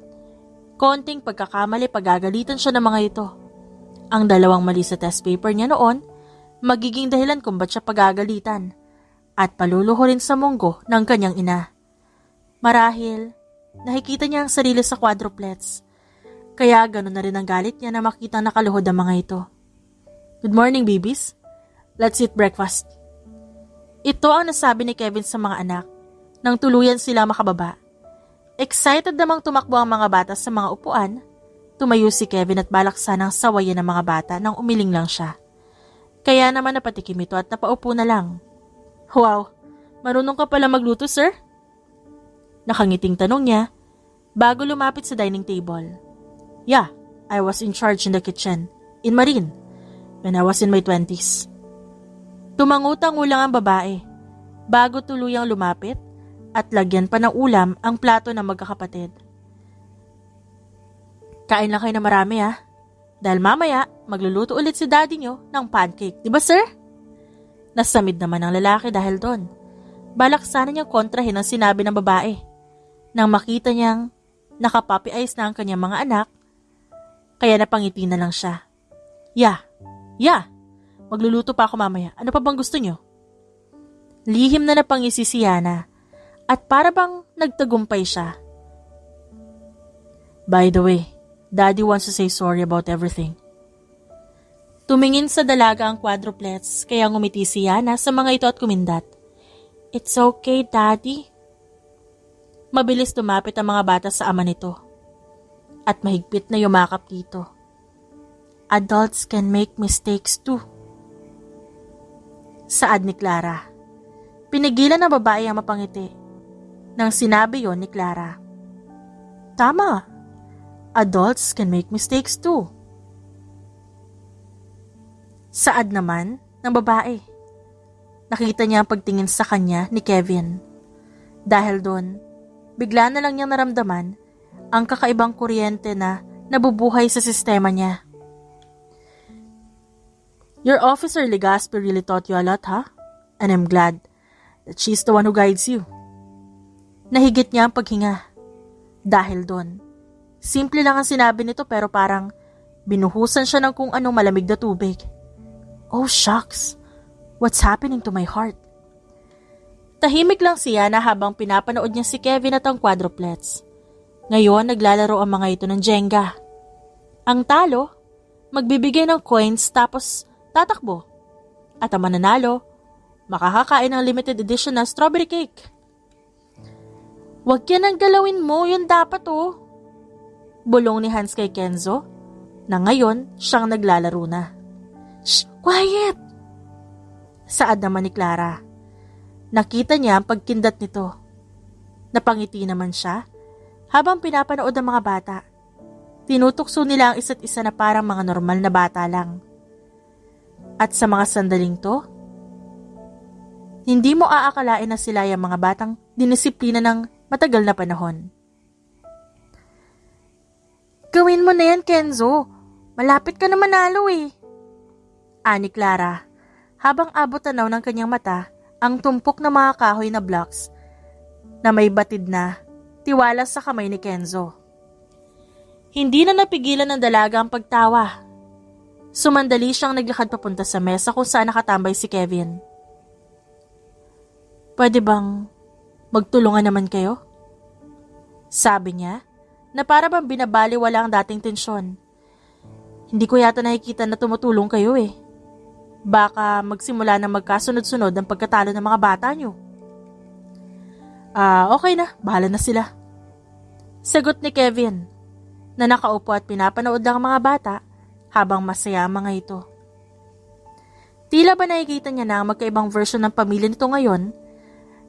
Konting pagkakamali pagagalitan siya ng mga ito. Ang 2 mali sa test paper niya noon, magiging dahilan kung ba't siya pagagalitan at paluluhurin sa munggo ng kanyang ina. Marahil, nakikita niya ang sarili sa quadruplets. Kaya gano'n na rin ang galit niya na makita nakaluhod ang mga ito. Good morning, babies. Let's eat breakfast. Ito ang nasabi ni Kevin sa mga anak nang tuluyan sila makababa. Excited namang tumakbo ang mga bata sa mga upuan. Tumayo si Kevin at balak sanang sawayan ng mga bata nang umiling lang siya. Kaya naman napatikim ito at napaupo na lang. Wow, marunong ka pala magluto, sir? Nakangiting tanong niya bago lumapit sa dining table. Yeah, I was in charge in the kitchen, in Marine, when I was in my 20s. Tumangutango lang ang babae bago tuluyang lumapit at lagyan pa ng ulam ang plato ng magkakapatid. Kain lang kayo na marami dahil mamaya magluluto ulit si daddy nyo ng pancake, di ba sir? Nasamid naman ang lalaki dahil doon. Balak sana niyang kontrahin ang sinabi ng babae. Nang makita niyang nakapuppy eyes na ang kanyang mga anak, kaya napangiti na lang siya. Yeah, magluluto pa ako mamaya. Ano pa bang gusto niyo? Lihim na napangisi si Yana at para bang nagtagumpay siya. By the way, Daddy wants to say sorry about everything. Tumingin sa dalaga ang quadruplets kaya ngumiti si Yana sa mga ito at kumindat. It's okay, Daddy. Mabilis lumapit ang mga bata sa ama nito at mahigpit na yumakap dito. Adults can make mistakes too. Saad ni Clara. Pinigilan ng babae ang mapangiti nang sinabi yon ni Clara. Tama. Adults can make mistakes too. Saad naman ng babae. Nakita niya ang pagtingin sa kanya ni Kevin. Dahil doon, bigla na lang niyang naramdaman ang kakaibang kuryente na nabubuhay sa sistema niya. Your officer Legaspi really taught you a lot, huh? And I'm glad that she's the one who guides you. Nahigit niya ang paghinga. Dahil doon, simple lang ang sinabi nito pero parang binuhusan siya ng kung anong malamig na tubig. Oh shucks, what's happening to my heart? Tahimik lang siya na habang pinapanood niya si Kevin at ang quadruplets. Ngayon naglalaro ang mga ito ng Jenga. Ang talo, magbibigay ng coins tapos tatakbo. At ang mananalo, makakakain ng limited edition na strawberry cake. Huwag yan ang galawin mo, yun dapat Bulong ni Hans kay Kenzo, na ngayon siyang naglalaro na. Shh! Quiet! Saad naman ni Clara. Nakita niya ang pagkindat nito. Napangiti naman siya habang pinapanood ang mga bata. Tinutukso nila ang isa't isa na parang mga normal na bata lang. At sa mga sandaling to, hindi mo aakalain na sila yung mga batang dinisiplina ng matagal na panahon. Gawin mo na yan, Kenzo. Malapit ka na manalo eh. Ani Clara, habang abot tanaw ng kanyang mata ang tumpok ng mga kahoy na blocks na may batid na tiwala sa kamay ni Kenzo. Hindi na napigilan ng dalaga ang pagtawa. Sumandali siyang naglakad papunta sa mesa kung saan nakatambay si Kevin. Pwede bang magtulungan naman kayo? Sabi niya na para bang binabaliwala ang dating tensyon. Hindi ko yata nakikita na tumutulong kayo eh. Baka magsimula na magkasunod-sunod ang pagkatalo ng mga bata niyo. Okay na, bahala na sila. Sagot ni Kevin na nakaupo at pinapanood lang ang mga bata habang masaya ang mga ito. Tila ba nakikita niya na ang magkaibang version ng pamilya nito ngayon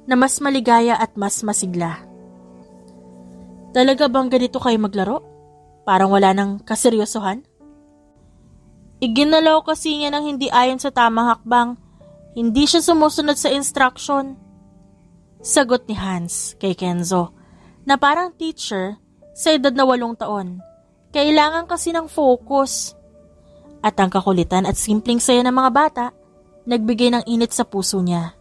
na mas maligaya at mas masigla. Talaga bang ganito kayo maglaro? Parang wala nang kaseryosohan? Iginalaw kasi niya ng hindi ayon sa tamang hakbang. Hindi siya sumusunod sa instruction. Sagot ni Hans kay Kenzo na parang teacher sa edad na 8 taon. Kailangan kasi ng focus. At ang kakulitan at simpleng saya ng mga bata nagbigay ng init sa puso niya.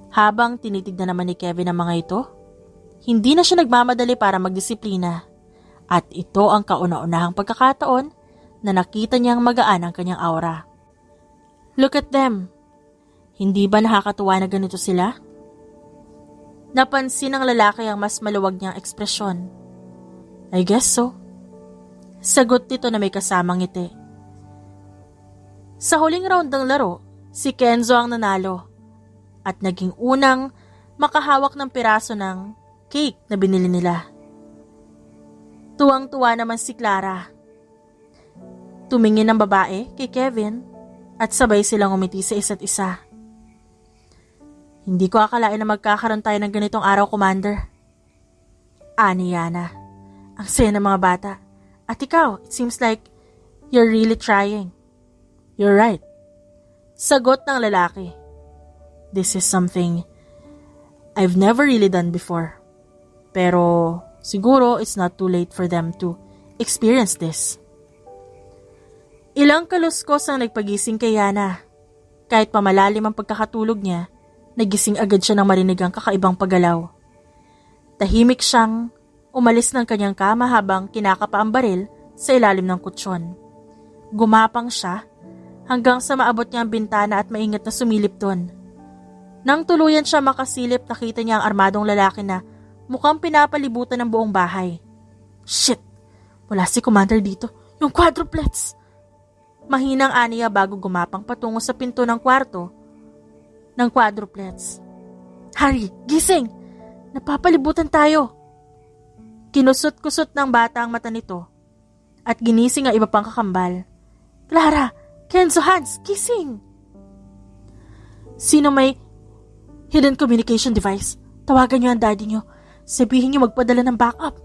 Habang tinitignan naman ni Kevin ang mga ito, hindi na siya nagmamadali para magdisiplina. At ito ang kauna-unahang pagkakataon na nakita niyang magaan ang kanyang aura. Look at them. Hindi ba nakakatuwa na ganito sila? Napansin ng lalaki ang mas maluwag niyang ekspresyon. I guess so. Sagot nito na may kasamang ngiti. Sa huling round ng laro, si Kenzo ang nanalo at naging unang makahawak ng piraso ng cake na binili nila. Tuwang-tuwa naman si Clara. Tumingin ang babae kay Kevin at sabay silang umiti sa isa't isa. Hindi ko akalain na magkakaroon tayo ng ganitong araw, Commander. Ani Yana. Ang saya ng mga bata. At ikaw, it seems like you're really trying. You're right. Sagot ng lalaki. This is something I've never really done before. Pero siguro it's not too late for them to experience this. Ilang kaluskos ang nagpagising kay Yana. Kahit pamalalim ang pagkakatulog niya, nagising agad siya nang marinig ang kakaibang paggalaw. Tahimik siyang umalis ng kanyang kama habang kinakapa ang baril sa ilalim ng kutsyon. Gumapang siya hanggang sa maabot niya ang bintana at maingat na sumilip doon. Nang tuluyan siya makasilip, nakita niya ang armadong lalaki na mukhang pinapalibutan ng buong bahay. Shit! Wala si Commander dito. Yung quadruplets! Mahinang aniya bago gumapang patungo sa pinto ng kwarto ng quadruplets. Harry, gising! Napapalibutan tayo! Kinusot-kusot ng bata ang mata nito at ginising ang iba pang kakambal. Clara! Kenzo, Hans! Gising! Sino may hidden communication device? Tawagan niyo ang daddy niyo. Sabihin niyo magpadala ng backup.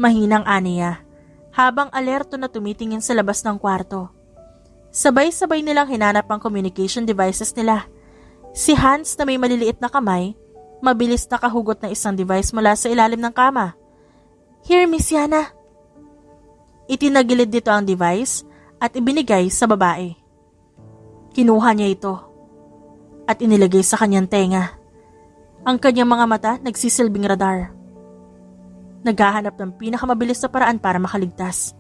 Mahinang aniya habang alerto na tumitingin sa labas ng kwarto. Sabay-sabay nilang hinanap ang communication devices nila. Si Hans na may maliliit na kamay, mabilis nakahugot ng isang device mula sa ilalim ng kama. Here, Miss Yana. Itinagilid dito ang device at ibinigay sa babae. Kinuha niya ito at inilagay sa kanyang tenga. Ang kanyang mga mata nagsisilbing radar. Naghahanap ng pinakamabilis na paraan para makaligtas.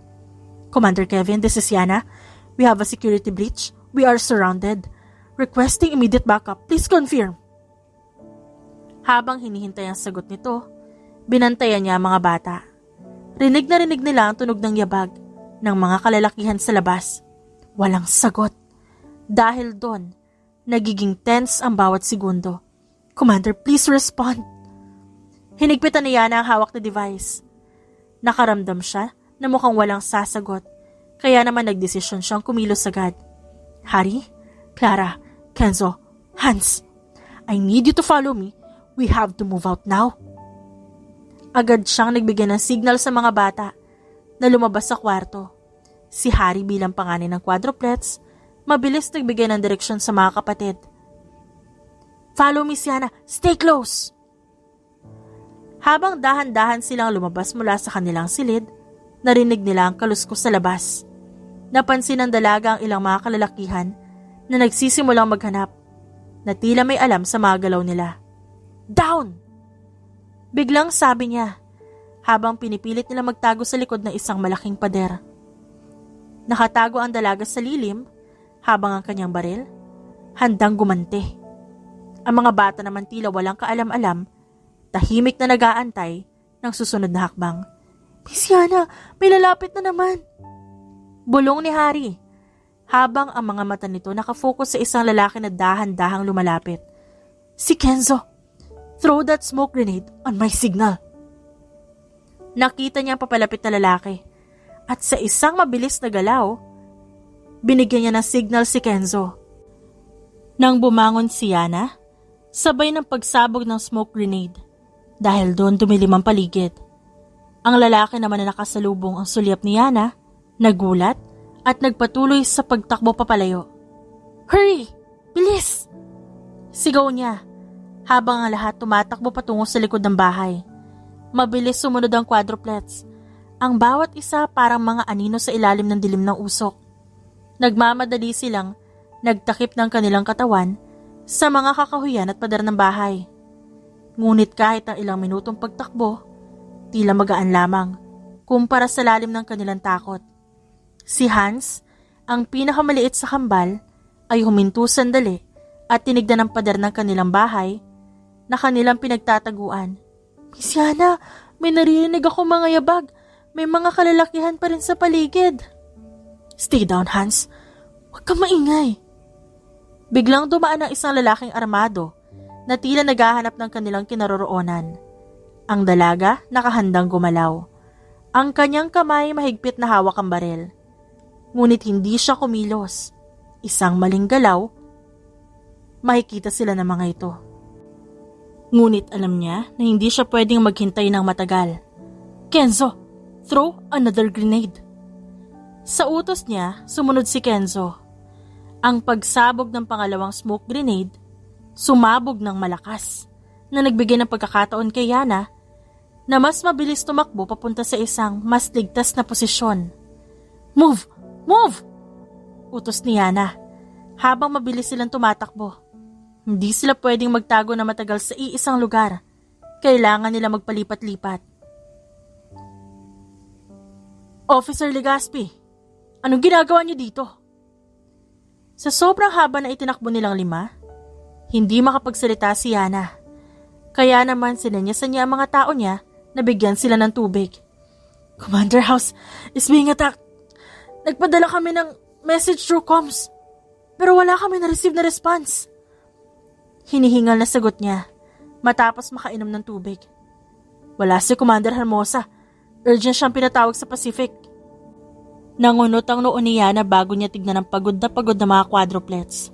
Commander Kevin, this is Yana. We have a security breach. We are surrounded. Requesting immediate backup. Please confirm. Habang hinihintay ang sagot nito, binantayan niya ang mga bata. Rinig na rinig nila ang tunog ng yabag ng mga kalalakihan sa labas. Walang sagot. Dahil doon, nagiging tense ang bawat segundo. Commander, please respond. Hinigpitan ni Yana ang hawak na device. Nakaramdam siya na mukhang walang sasagot, kaya naman nagdesisyon siyang kumilos agad. Harry, Clara, Kenzo, Hans, I need you to follow me. We have to move out now. Agad siyang nagbigay ng signal sa mga bata. na lumabas sa kwarto. Si Harry bilang panganay ng quadruplets, mabilis nagbigay ng direksyon sa mga kapatid. "Follow Miss Yana, stay close!" Habang dahan-dahan silang lumabas mula sa kanilang silid, narinig nila ang kaluskos sa labas. Napansin ng dalaga ang ilang mga kalalakihan na nagsisimulang maghanap, na tila may alam sa mga galaw nila. "Down!" Biglang sabi niya, habang pinipilit nila magtago sa likod ng isang malaking pader. Nakatago ang dalaga sa lilim, habang ang kanyang baril, handang gumante. Ang mga bata naman tila walang kaalam-alam, tahimik na nag-aantay ng susunod na hakbang. "Miss Yana, may lalapit na naman!" Bulong ni Harry, habang ang mga mata nito nakafocus sa isang lalaki na dahan-dahang lumalapit. "Si Kenzo! Throw that smoke grenade on my signal!" Nakita niya ang papalapit na lalaki, at sa isang mabilis na galaw, binigyan niya ng signal si Kenzo. Nang bumangon si Yana, sabay ng pagsabog ng smoke grenade, dahil doon dumilim ang paligid. Ang lalaki naman na nakasalubong ang sulyap ni Yana, nagulat at nagpatuloy sa pagtakbo papalayo. "Hurry! Bilis!" Sigaw niya, habang ang lahat tumatakbo patungo sa likod ng bahay. Mabilis sumunod ang quadruplets, ang bawat isa parang mga anino sa ilalim ng dilim ng usok. Nagmamadali silang nagtakip ng kanilang katawan sa mga kakahuyan at pader ng bahay. Ngunit kahit ang ilang minutong pagtakbo, tila magaan lamang kumpara sa lalim ng kanilang takot. Si Hans, ang pinakamaliit sa kambal, ay huminto sandali at tinignan ang pader ng kanilang bahay na kanilang pinagtataguan. "Miss Yana, may naririnig ako mga yabag. May mga kalalakihan pa rin sa paligid." "Stay down, Hans. Huwag kang maingay." Biglang dumaan ang isang lalaking armado na tila naghahanap ng kanilang kinaroroonan. Ang dalaga nakahandang gumalaw. Ang kanyang kamay mahigpit na hawak ang baril. Ngunit hindi siya kumilos. Isang maling galaw, makikita sila ng mga ito. Ngunit alam niya na hindi siya pwedeng maghintay ng matagal. "Kenzo, throw another grenade." Sa utos niya, sumunod si Kenzo. Ang pagsabog ng pangalawang smoke grenade, sumabog ng malakas, na nagbigay ng pagkakataon kay Yana na mas mabilis tumakbo papunta sa isang mas ligtas na posisyon. "Move! Move!" utos ni Yana, habang mabilis silang tumatakbo. Hindi sila pwedeng magtago na matagal sa iisang lugar. Kailangan nila magpalipat-lipat. "Officer Legaspi, anong ginagawa niyo dito?" Sa sobrang haba na itinakbo nilang 5, hindi makapagsalita si Yana. Kaya naman sinenyasan niya ang mga tao niya na bigyan sila ng tubig. "Commander House is being attacked. Nagpadala kami ng message through comms, pero wala kami na-receive na response." Hinihingal na sagot niya matapos makainom ng tubig. "Wala si Commander Hermosa. Urgent siyang pinatawag sa Pacific." Nangunot ang noo ni Yana bago niya tignan ang pagod na mga quadruplets.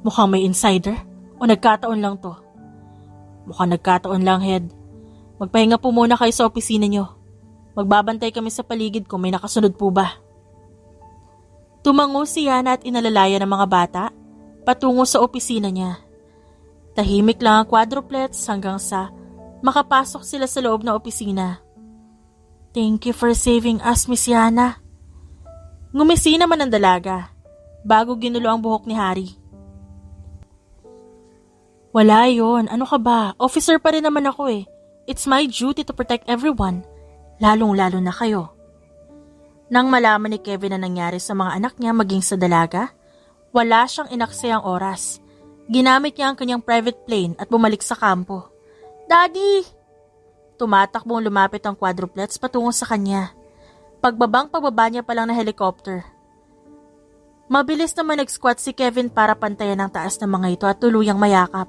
Mukhang may insider o nagkataon lang to? Mukhang nagkataon lang, Head. Magpahinga po muna kayo sa opisina niyo. Magbabantay kami sa paligid kung may nakasunod po ba. Tumango si Yana at inalalaya ng mga bata patungo sa opisina niya. Tahimik lang ang quadruplets hanggang sa makapasok sila sa loob ng opisina. "Thank you for saving us, Miss Yana." Ngumisi naman ang dalaga bago ginulo ang buhok ni Harry. "Wala yon. Ano ka ba? Officer pa rin naman ako eh. It's my duty to protect everyone, lalong-lalo na kayo." Nang malaman ni Kevin na nangyari sa mga anak niya maging sa dalaga, wala siyang inaksayang oras. Ginamit niya ang kanyang private plane at bumalik sa kampo. "Daddy!" Tumatakbong lumapit ang quadruplets patungo sa kanya. Pagbaba niya pa lang na helicopter. Mabilis naman nag-squat si Kevin para pantayan ang taas ng mga ito at tuluyang mayakap.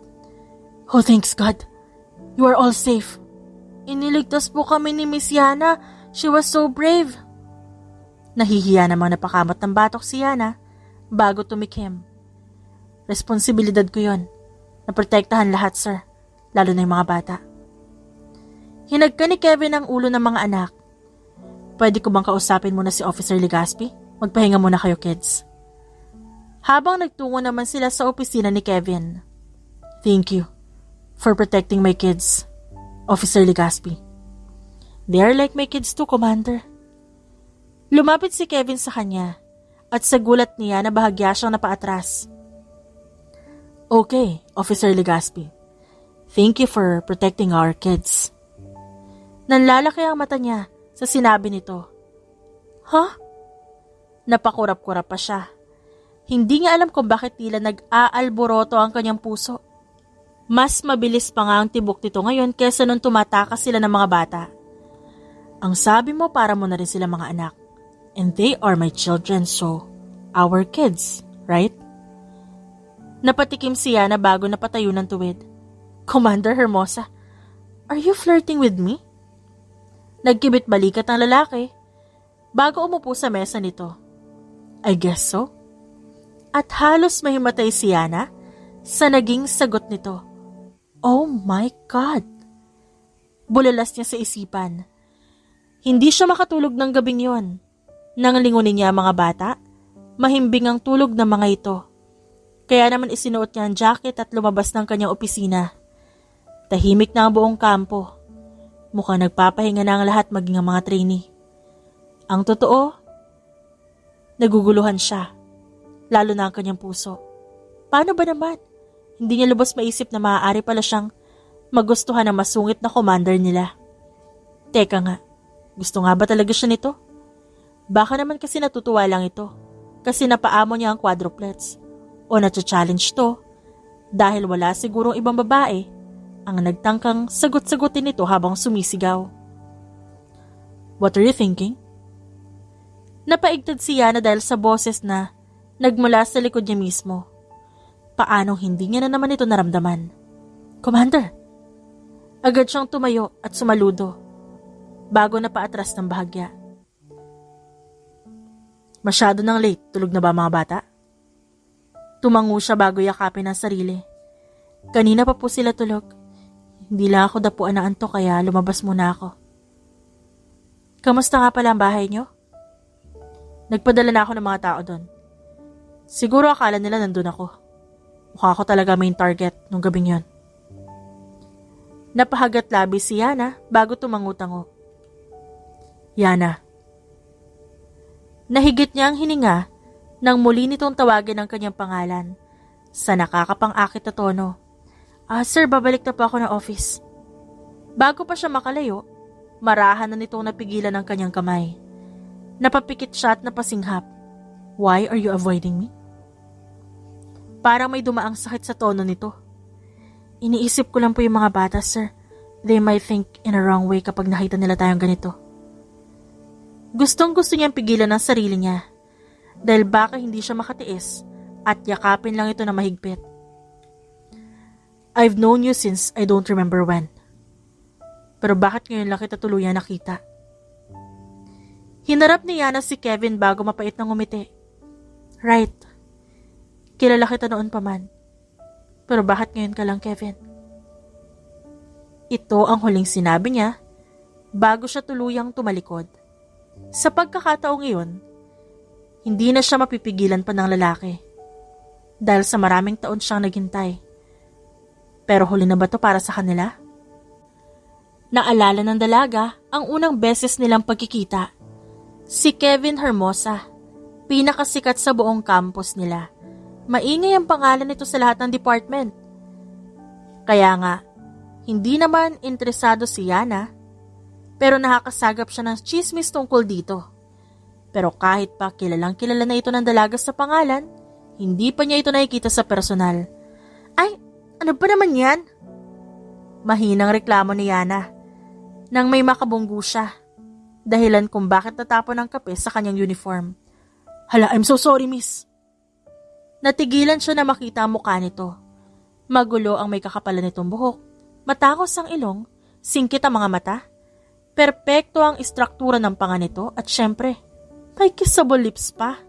"Oh, thanks God. You are all safe." "Iniligtas po kami ni Miss Yana. She was so brave." Nahihiya namang napakamot ng batok si Yana bago tumikim. "Responsibilidad ko yon. Naprotektahan lahat, sir. Lalo na yung mga bata." Hinagka ni Kevin ang ulo ng mga anak. Pwede ko bang kausapin muna si Officer Legaspi? Magpahinga muna kayo, kids. Habang nagtungo naman sila sa opisina ni Kevin. Thank you for protecting my kids, Officer Legaspi. They are like my kids too, Commander. Lumapit si Kevin sa kanya at sa gulat niya na bahagya siyang napaatras. Okay, Officer Legaspi. Thank you for protecting our kids. Nanlalaki ang mata niya sa sinabi nito. Huh? Napakurap-kurap pa siya. Hindi niya alam kung bakit tila nag-aalboroto ang kanyang puso. Mas mabilis pa nga ang tibok nito ngayon kesa nung tumatakas sila ng mga bata. Ang sabi mo para mo na rin sila mga anak. And they are my children, so our kids, right? Napatikim siya na bago napatayo ng tuwid. Commander Hermosa, are you flirting with me? Nagkibit balikat ang lalaki bago umupo sa mesa nito. I guess so. At halos mahimatay si Yana sa naging sagot nito. Oh my God! Bulalas niya sa isipan. Hindi siya makatulog ng gabing yon. Nang lingunin niya ang mga bata, mahimbing ang tulog ng mga ito. Kaya naman isinuot niya ang jacket at lumabas ng kanyang opisina. Tahimik na ang buong kampo. Mukhang nagpapahinga na ang lahat maging ang mga trainee. Ang totoo, naguguluhan siya. Lalo na ang kanyang puso. Paano ba naman? Hindi niya lubos maisip na maaari pala siyang magustuhan ng masungit na commander nila. Teka nga, gusto nga ba talaga siya nito? Baka naman kasi natutuwa lang ito. Kasi napaamo niya ang quadruplets. O natcha-challenge to. Dahil wala sigurong ibang babae ang nagtangkang sagot-sagutin nito habang sumisigaw. What are you thinking? Napaigtad si Yana dahil sa boses na nagmula sa likod niya mismo. Paanong hindi niya na naman ito naramdaman? Commander! Agad siyang tumayo at sumaludo bago na paatras ng bahagya. Masyado nang late, tulog na ba mga bata? Tumango siya bago yakapin ang sarili. Kanina pa po sila tulog. Hindi lang ako dapuan na antok kaya lumabas muna ako. Kamusta nga pala ang bahay niyo? Nagpadala na ako ng mga tao doon. Siguro akala nila nandun ako. Mukha ako talaga main target nung gabing yon. Napahagat labi si Yana bago tumango-tango. Yana. Nahigit niya ang hininga nang muli nitong tawagin ang kanyang pangalan sa nakakapang-akit na tono. Sir, babalik na po ako ng office. Bago pa siya makalayo, marahan na nitong napigilan ang kanyang kamay. Napapikit siya at napasinghap. Why are you avoiding me? Parang may dumaang sakit sa tono nito. Iniisip ko lang po yung mga bata, sir. They might think in a wrong way kapag nakita nila tayong ganito. Gustong-gusto niyang pigilan ang sarili niya dahil baka hindi siya makatiis at yakapin lang ito na mahigpit. I've known you since I don't remember when. Pero bakit ngayon lang kita tuluyan nakita? Hinarap ni Yana si Kevin bago mapait ng ngumiti. Right. Kilala kita noon pa man. Pero bakit ngayon ka lang, Kevin? Ito ang huling sinabi niya bago siya tuluyang tumalikod. Sa pagkakataong iyon, hindi na siya mapipigilan pa ng lalaki dahil sa maraming taon siyang naghintay. Pero huli na ba to para sa kanila? Naalala ng dalaga ang unang beses nilang pagkikita. Si Kevin Hermosa, pinakasikat sa buong campus nila. Maingay ang pangalan nito sa lahat ng department. Kaya nga, hindi naman interesado si Yana, pero nakakasagap siya ng chismis tungkol dito. Pero kahit pa kilalang kilala na ito ng dalaga sa pangalan, hindi pa niya ito nakikita sa personal. Ay, ano ba naman yan? Mahinang reklamo ni Yana nang may makabunggo siya. Dahilan kung bakit natapon ang kape sa kanyang uniform. Hala, I'm so sorry, miss. Natigilan siya na makita ang mukha nito. Magulo ang may kakapalan nitong buhok. Matakos ang ilong, singkit ang mga mata. Perpekto ang istruktura ng panga nito at syempre, may kissable lips pa.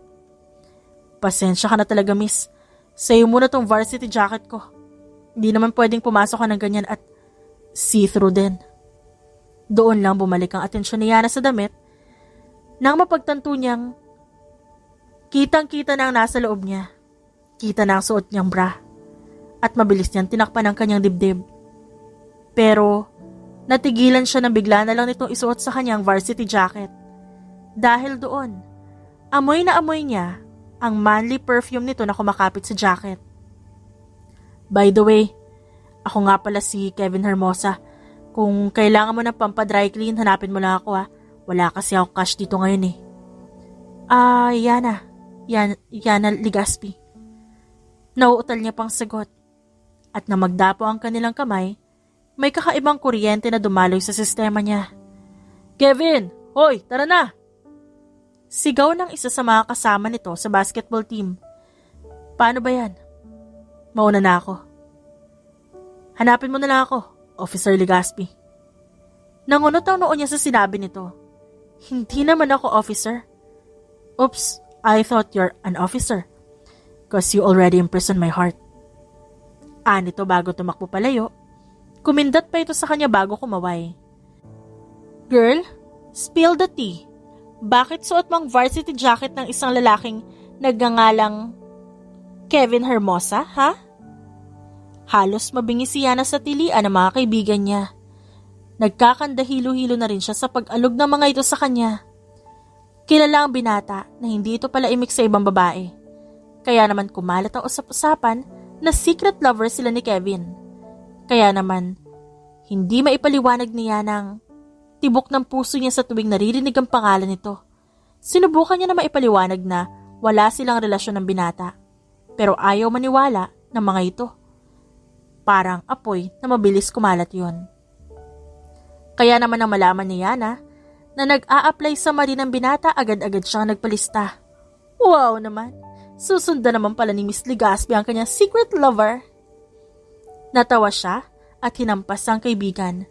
Pasensya ka na talaga, miss. Sa'yo muna tong varsity jacket ko. Hindi naman pwedeng pumasok ka ng ganyan at see-through din. Doon lang bumalik ang atensyon ni Yana sa damit Nang mapagtanto niyang kitang-kita na ang nasa loob niya, kita na ang suot niyang bra, at mabilis niyang tinakpan ang kanyang dibdib. Pero natigilan siya na bigla na lang nitong isuot sa kanyang varsity jacket. Dahil doon, amoy na amoy niya ang manly perfume nito na kumakapit sa jacket. By the way, ako nga pala si Kevin Hermosa. Kung kailangan mo ng pampa-dry clean, hanapin mo lang ako ha. Wala kasi ako cash dito ngayon eh. Yana Legaspi. Nauutal niya pang sagot. At nang magdapo ang kanilang kamay, may kakaibang kuryente na dumaloy sa sistema niya. Kevin! Hoy! Tara na! Sigaw ng isa sa mga kasama nito sa basketball team. Paano ba yan? Mauna na ako. Hanapin mo na lang ako, Officer Legaspi. Nangunot ang noo niya sa sinabi nito. Hindi naman ako officer. Oops, I thought you're an officer. 'Cause you already imprisoned my heart. Nito bago tumakbo palayo. Kumindat pa ito sa kanya bago kumaway. Girl, spill the tea. Bakit suot mong varsity jacket ng isang lalaking nagngangalang Kevin Hermosa, ha? Halos mabingi si Yana sa tilian ng mga kaibigan niya. Nagkakandahilo-hilo na rin siya sa pag-alog ng mga ito sa kanya. Kilala ang binata na hindi ito pala imik sa ibang babae. Kaya naman kumalat ang usap-usapan na secret lover sila ni Kevin. Kaya naman, hindi maipaliwanag niya ng tibok ng puso niya sa tuwing naririnig ang pangalan nito. Sinubukan niya na maipaliwanag na wala silang relasyon ng binata. Pero ayaw maniwala ng mga ito. Parang apoy na mabilis kumalat yon. Kaya naman ang malaman ni Yana na nag-a-apply sa Marine ng binata, agad-agad siyang nagpalista. Wow naman! Susundan naman pala ni Miss Legaspi ang kanyang secret lover. Natawa siya at hinampas ang kaibigan.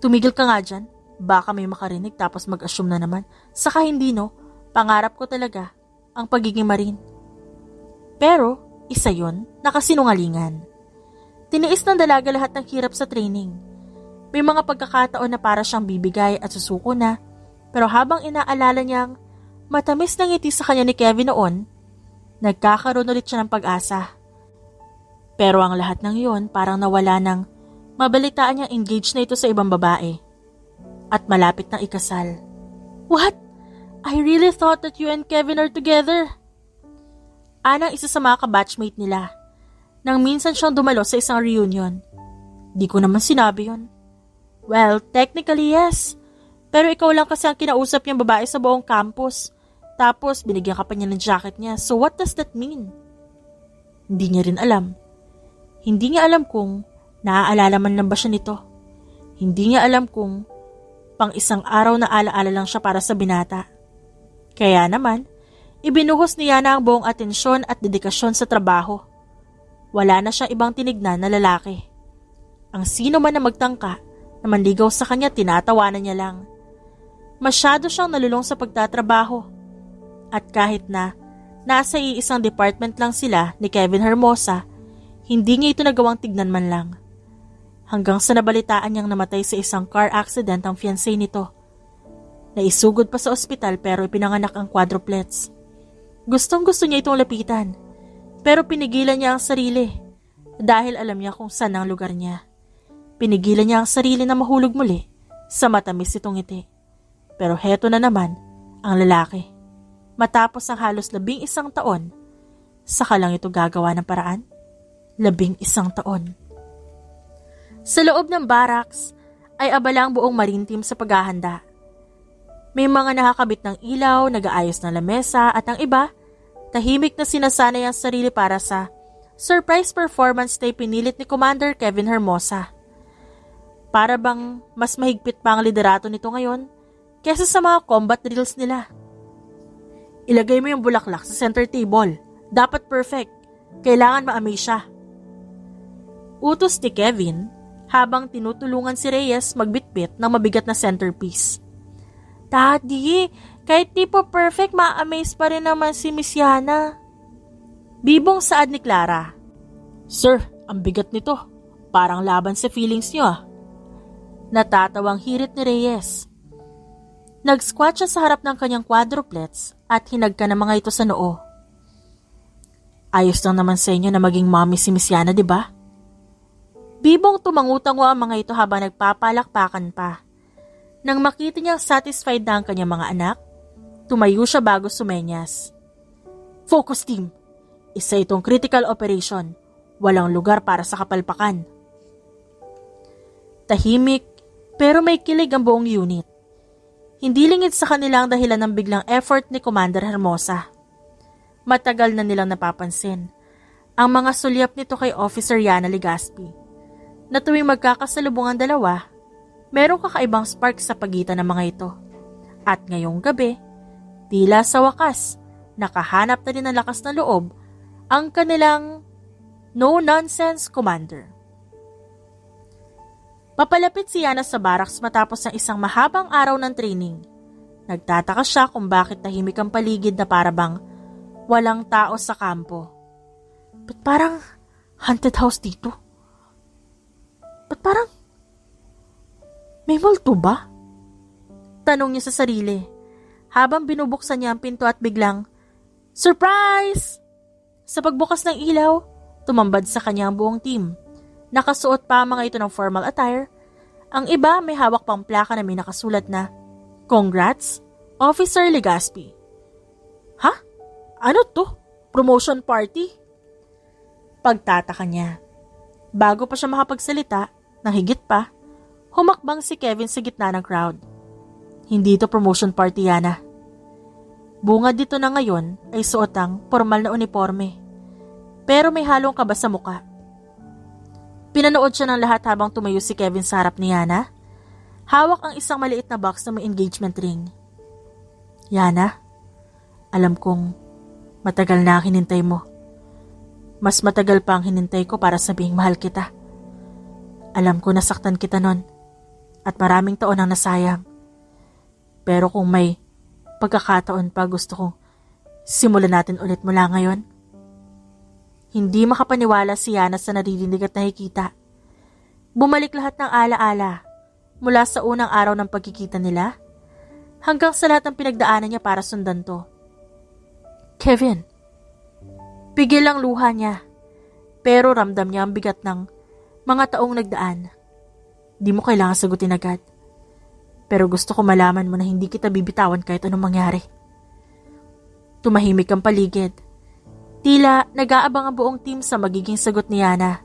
Tumigil ka nga dyan, baka may makarinig tapos mag-assume na naman. Saka hindi no, pangarap ko talaga ang pagiging Marine. Pero isa yon, nakasinungalingan. Tiniis ng dalaga lahat ng hirap sa training. May mga pagkakataon na para siyang bibigay at susuko na, pero habang inaalala niyang matamis na ngiti sa kanya ni Kevin noon, nagkakaroon ulit siya ng pag-asa. Pero ang lahat ng iyon parang nawala nang mabalitaan niyang engaged na ito sa ibang babae at malapit na ikasal. What? I really thought that you and Kevin are together. Anang isa sa mga kabatchmate nila nang minsan siyang dumalo sa isang reunion. Di ko naman sinabi yon. Well, technically yes. Pero ikaw lang kasi ang kinausap niyang babae sa buong campus. Tapos binigyan ka pa niya ng jacket niya. So what does that mean? Hindi niya rin alam. Hindi niya alam kung naaalala man lang ba siya nito. Hindi niya alam kung pang isang araw na alaala lang siya para sa binata. Kaya naman, ibinuhos niya na ang buong atensyon at dedikasyon sa trabaho. Wala na siya ibang tinignan na lalaki. Ang sino man na magtangka na manligaw sa kanya, tinatawanan niya lang. Masyado siyang nalulong sa pagtatrabaho. At kahit na nasa iisang department lang sila ni Kevin Hermosa, hindi niya ito nagawang tignan man lang. Hanggang sa nabalitaan niyang namatay sa isang car accident ang fiancé nito. Naisugod pa sa ospital pero ipinanganak ang quadruplets. Gustong-gusto niya itong lapitan, pero pinigilan niya ang sarili dahil alam niya kung saan ang lugar niya. Pinigilan niya ang sarili na mahulog muli sa matamis itong ngiti. Pero heto na naman ang lalaki. Matapos ang halos 11 taon, saka lang ito gagawa ng paraan. 11 taon. Sa loob ng barracks ay abala ang buong Marine team sa paghahanda. May mga nakakabit ng ilaw, nag-aayos ng lamesa at ang iba, tahimik na sinasanay ang sarili para sa surprise performance na pinilit ni Commander Kevin Hermosa. Para bang mas mahigpit pa ang liderato nito ngayon kesa sa mga combat drills nila. Ilagay mo yung bulaklak sa center table. Dapat perfect. Kailangan ma-amaze siya. Utos ni Kevin habang tinutulungan si Reyes magbitbit ng mabigat na centerpiece. Daddy, kahit di po perfect, ma-amaze pa rin naman si Miss Yana. Bibong saad ni Clara. Sir, ang bigat nito. Parang laban sa feelings niyo ah. Natatawang hirit ni Reyes. Nag-squat siya sa harap ng kanyang quadruplets at hinagka ng mga ito sa noo. Ayos lang naman sa inyo na maging mommy si Miss Yana, di ba? Bibong tumangutango ang mga ito habang nagpapalakpakan pa. Nang makita niyang satisfied na ang kanyang mga anak, tumayo siya bago sumenyas. Focus team! Isa itong critical operation. Walang lugar para sa kapalpakan. Tahimik, pero may kilig ang buong unit. Hindi lingid sa kanila ang dahilan ng biglang effort ni Commander Hermosa. Matagal na nilang napapansin ang mga sulyap nito kay Officer Yana Legaspi, na tuwing magkakasalubong ang dalawa, merong kakaibang spark sa pagitan ng mga ito. At ngayong gabi, tila sa wakas, nakahanap na din ng lakas ng loob ang kanilang no-nonsense commander. Papalapit si Yana sa barracks matapos ng isang mahabang araw ng training. Nagtataka siya kung bakit tahimik ang paligid na parabang walang tao sa kampo. Ba't parang haunted house dito? Ba't parang may multo ba? Tanong niya sa sarili habang binubuksan niya ang pinto at biglang, surprise! Sa pagbukas ng ilaw, tumambad sa kanya ang buong team. Nakasuot pa ang mga ito ng formal attire. Ang iba may hawak pang plaka na may nakasulat na, Congrats, Officer Legaspi. Ha? Ano to? Promotion party? Pagtataka niya. Bago pa siya makapagsalita, nang higit pa, humakbang si Kevin sa gitna ng crowd. Hindi ito promotion party, Yana. Bungad dito na ngayon ay suot ang formal na uniforme. Pero may halong kaba sa muka. Pinanood siya ng lahat habang tumayo si Kevin sa harap ni Yana. Hawak ang isang maliit na box na may engagement ring. Yana, alam kong matagal na ang hinintay mo. Mas matagal pa ang hinintay ko para sabihing mahal kita. Alam ko nasaktan kita nun at maraming taon ang nasayang. Pero kung may pagkakataon pa, gusto kong simulan natin ulit mula ngayon. Hindi makapaniwala si Yana sa naririnig at nakikita. Bumalik lahat ng alaala mula sa unang araw ng pagkikita nila hanggang sa lahat ng pinagdaanan niya para sundan to. Kevin, pigil ang luha niya, pero ramdam niya ang bigat ng mga taong nagdaan. Di mo kailangan sagutin agad. Pero gusto ko malaman mo na hindi kita bibitawan kahit anong mangyari. Tumahimik ang paligid. Tila nag-aabang ang buong team sa magiging sagot ni Yana.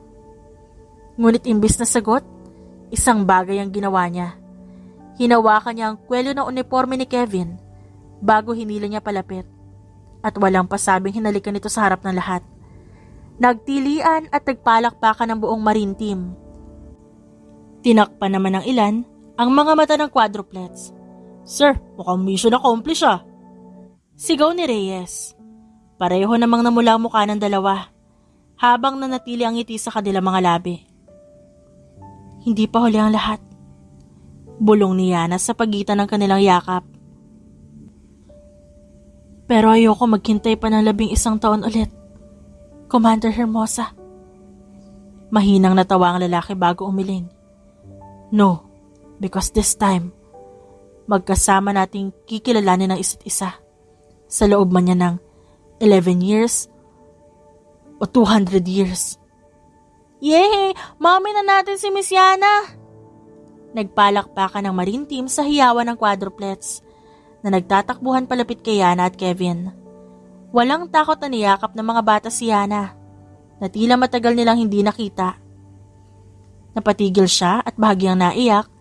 Ngunit imbis na sagot, isang bagay ang ginawa niya. Hinawakan niya ang kwelyo ng uniforme ni Kevin bago hinila niya palapit. At walang pasabing hinalikan nito sa harap ng lahat. Nagtilian at nagpalakpakan ng buong marine team. Tinakpan naman ng ilan ang mga mata ng quadruplets. Sir, mukhang mission accomplished ah. Sigaw ni Reyes. Pareho namang namula ang mukha ng dalawa habang nanatili ang ngiti sa kanilang mga labi. Hindi pa huli ang lahat. Bulong ni Yana sa pagitan ng kanilang yakap. Pero ayoko maghintay pa ng 11 taon ulit. Commander Hermosa. Mahinang natawa ang lalaki bago umiling. No, because this time, magkasama nating kikilalanin ng isa't isa. Sa loob man niya ng 11 years o 200 years. Yay! Mami na natin si Miss Yana! Nagpalakpakan ng marine team sa hiyawan ng quadruplets na nagtatakbuhan palapit kay Yana at Kevin. Walang takot na niyakap ng mga bata si Yana na tila matagal nilang hindi nakita. Napatigil siya at bahagyang naiyak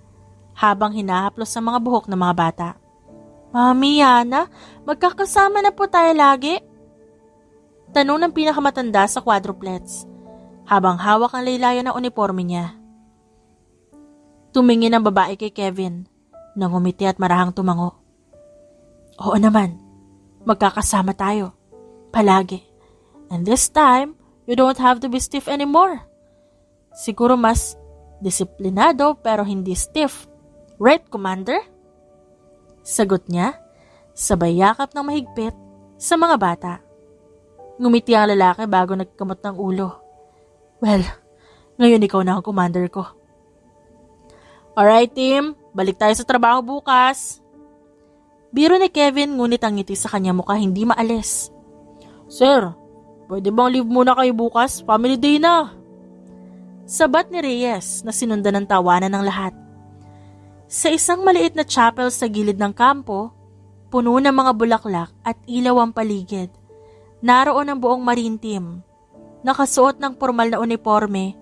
habang hinahaplos sa mga buhok ng mga bata. Mami, Yana, magkakasama na po tayo lagi? Tanong ng pinakamatanda sa quadruplets habang hawak ang laylayan ng uniforme niya. Tumingin ang babae kay Kevin nang ngumiti at marahang tumango. Oo naman, magkakasama tayo. Palagi. And this time, you don't have to be stiff anymore. Siguro mas disiplinado pero hindi stiff. Right, Commander? Sagot niya, sabay yakap ng mahigpit sa mga bata. Ngumiti ang lalaki bago nagkamot ng ulo. Well, ngayon ikaw na ang commander ko. Alright team, balik tayo sa trabaho bukas. Biro ni Kevin ngunit ang ngiti sa kanya mukha hindi maalis. Sir, pwede bang leave muna kayo bukas? Family day na. Sabat ni Reyes na sinundan ng tawanan ng lahat. Sa isang maliit na chapel sa gilid ng kampo, puno ng mga bulaklak at ilaw ang paligid. Naroon ang buong marine team. Nakasuot ng formal na uniforme,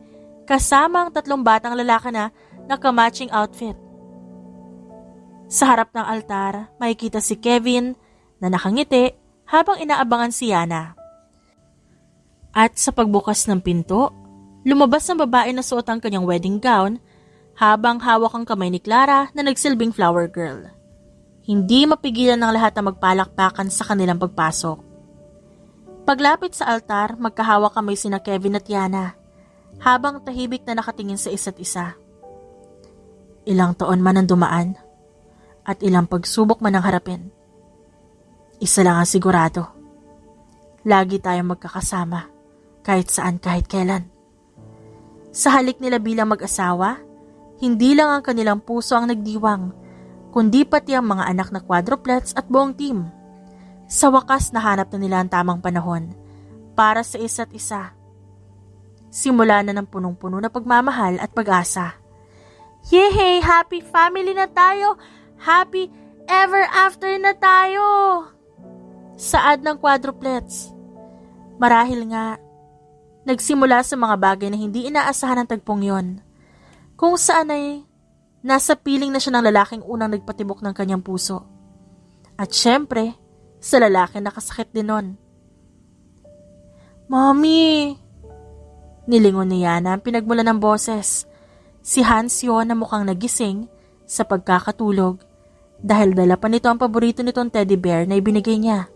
kasama ang 3 batang lalaki na naka-matching outfit. Sa harap ng altar, makikita si Kevin na nakangiti habang inaabangan si Yana. At sa pagbukas ng pinto, lumabas ang babae na suot ang kanyang wedding gown habang hawak ang kamay ni Clara na nagsilbing flower girl. Hindi mapigilan ng lahat na magpalakpakan sa kanilang pagpasok. Paglapit sa altar, magkahawak kamay sina Kevin at Yana habang tahimik na nakatingin sa isa't isa. Ilang taon man ang dumaan at ilang pagsubok man ang harapin. Isa lang ang sigurado. Lagi tayong magkakasama kahit saan kahit kailan. Sa halik nila bilang mag-asawa, hindi lang ang kanilang puso ang nagdiwang, kundi pati ang mga anak na quadruplets at buong team. Sa wakas nahanap na nila ang tamang panahon para sa isa't isa. Simula na ng punong-puno na pagmamahal at pag-asa. Yehey! Happy family na tayo! Happy ever after na tayo! Saad ng quadruplets. Marahil nga, nagsimula sa mga bagay na hindi inaasahan ng tagpong yon. Kung saan ay nasa piling na siya ng lalaking unang nagpatibok ng kanyang puso. At syempre, sa lalaki nakasakit din nun. Mommy! Nilingon ni Yana ang pinagmula ng boses. Si Hans yun na mukhang nagising sa pagkakatulog dahil dala pa nito ang paborito nitong teddy bear na ibinigay niya.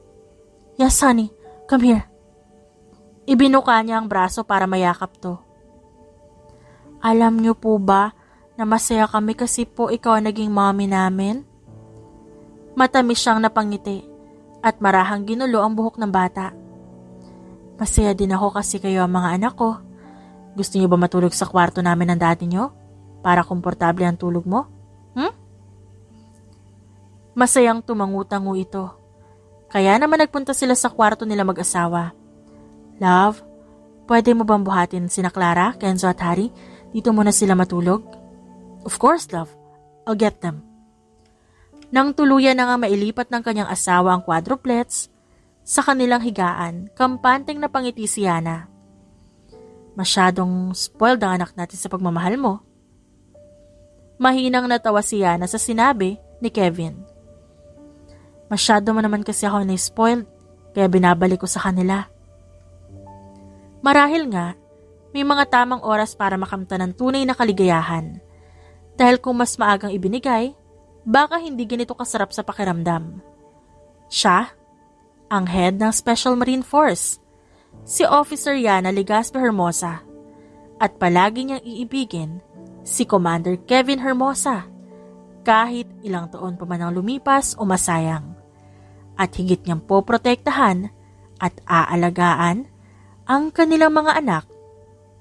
Yes, honey. Come here. Ibinuka niya ang braso para mayakap to. Alam niyo po ba na masaya kami kasi po ikaw ang naging mommy namin? Matamis siyang napangiti at marahang ginulo ang buhok ng bata. Masaya din ako kasi kayo ang mga anak ko. Gusto niyo ba matulog sa kwarto namin ng daddy niyo? Para komportable ang tulog mo? Masayang tumangu-tangu ito. Kaya naman nagpunta sila sa kwarto nila mag-asawa. Love, pwede mo bang buhatin sina Clara, Kenzo at Harry? Dito muna sila matulog? Of course, love. I'll get them. Nang tuluyan na nga mailipat ng kanyang asawa ang quadruplets, sa kanilang higaan, kampanteng napangiti si Yana. Masyadong spoiled ang anak natin sa pagmamahal mo. Mahinang natawa si Yana sa sinabi ni Kevin. Masyado mo naman kasi ako na-spoiled, kaya binabalik ko sa kanila. Marahil nga, may mga tamang oras para makamtan ng tunay na kaligayahan. Dahil kung mas maagang ibinigay, baka hindi ganito kasarap sa pakiramdam. Siya, ang head ng Special Marine Force, si Officer Yana Legaspi Hermosa, at palagi niyang iibigin si Commander Kevin Hermosa, kahit ilang taon pa man ang lumipas o masayang, at higit niyang poprotektahan at aalagaan ang kanilang mga anak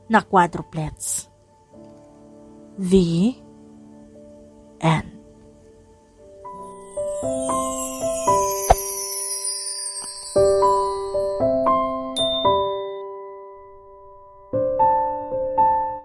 na quadruplets. The End.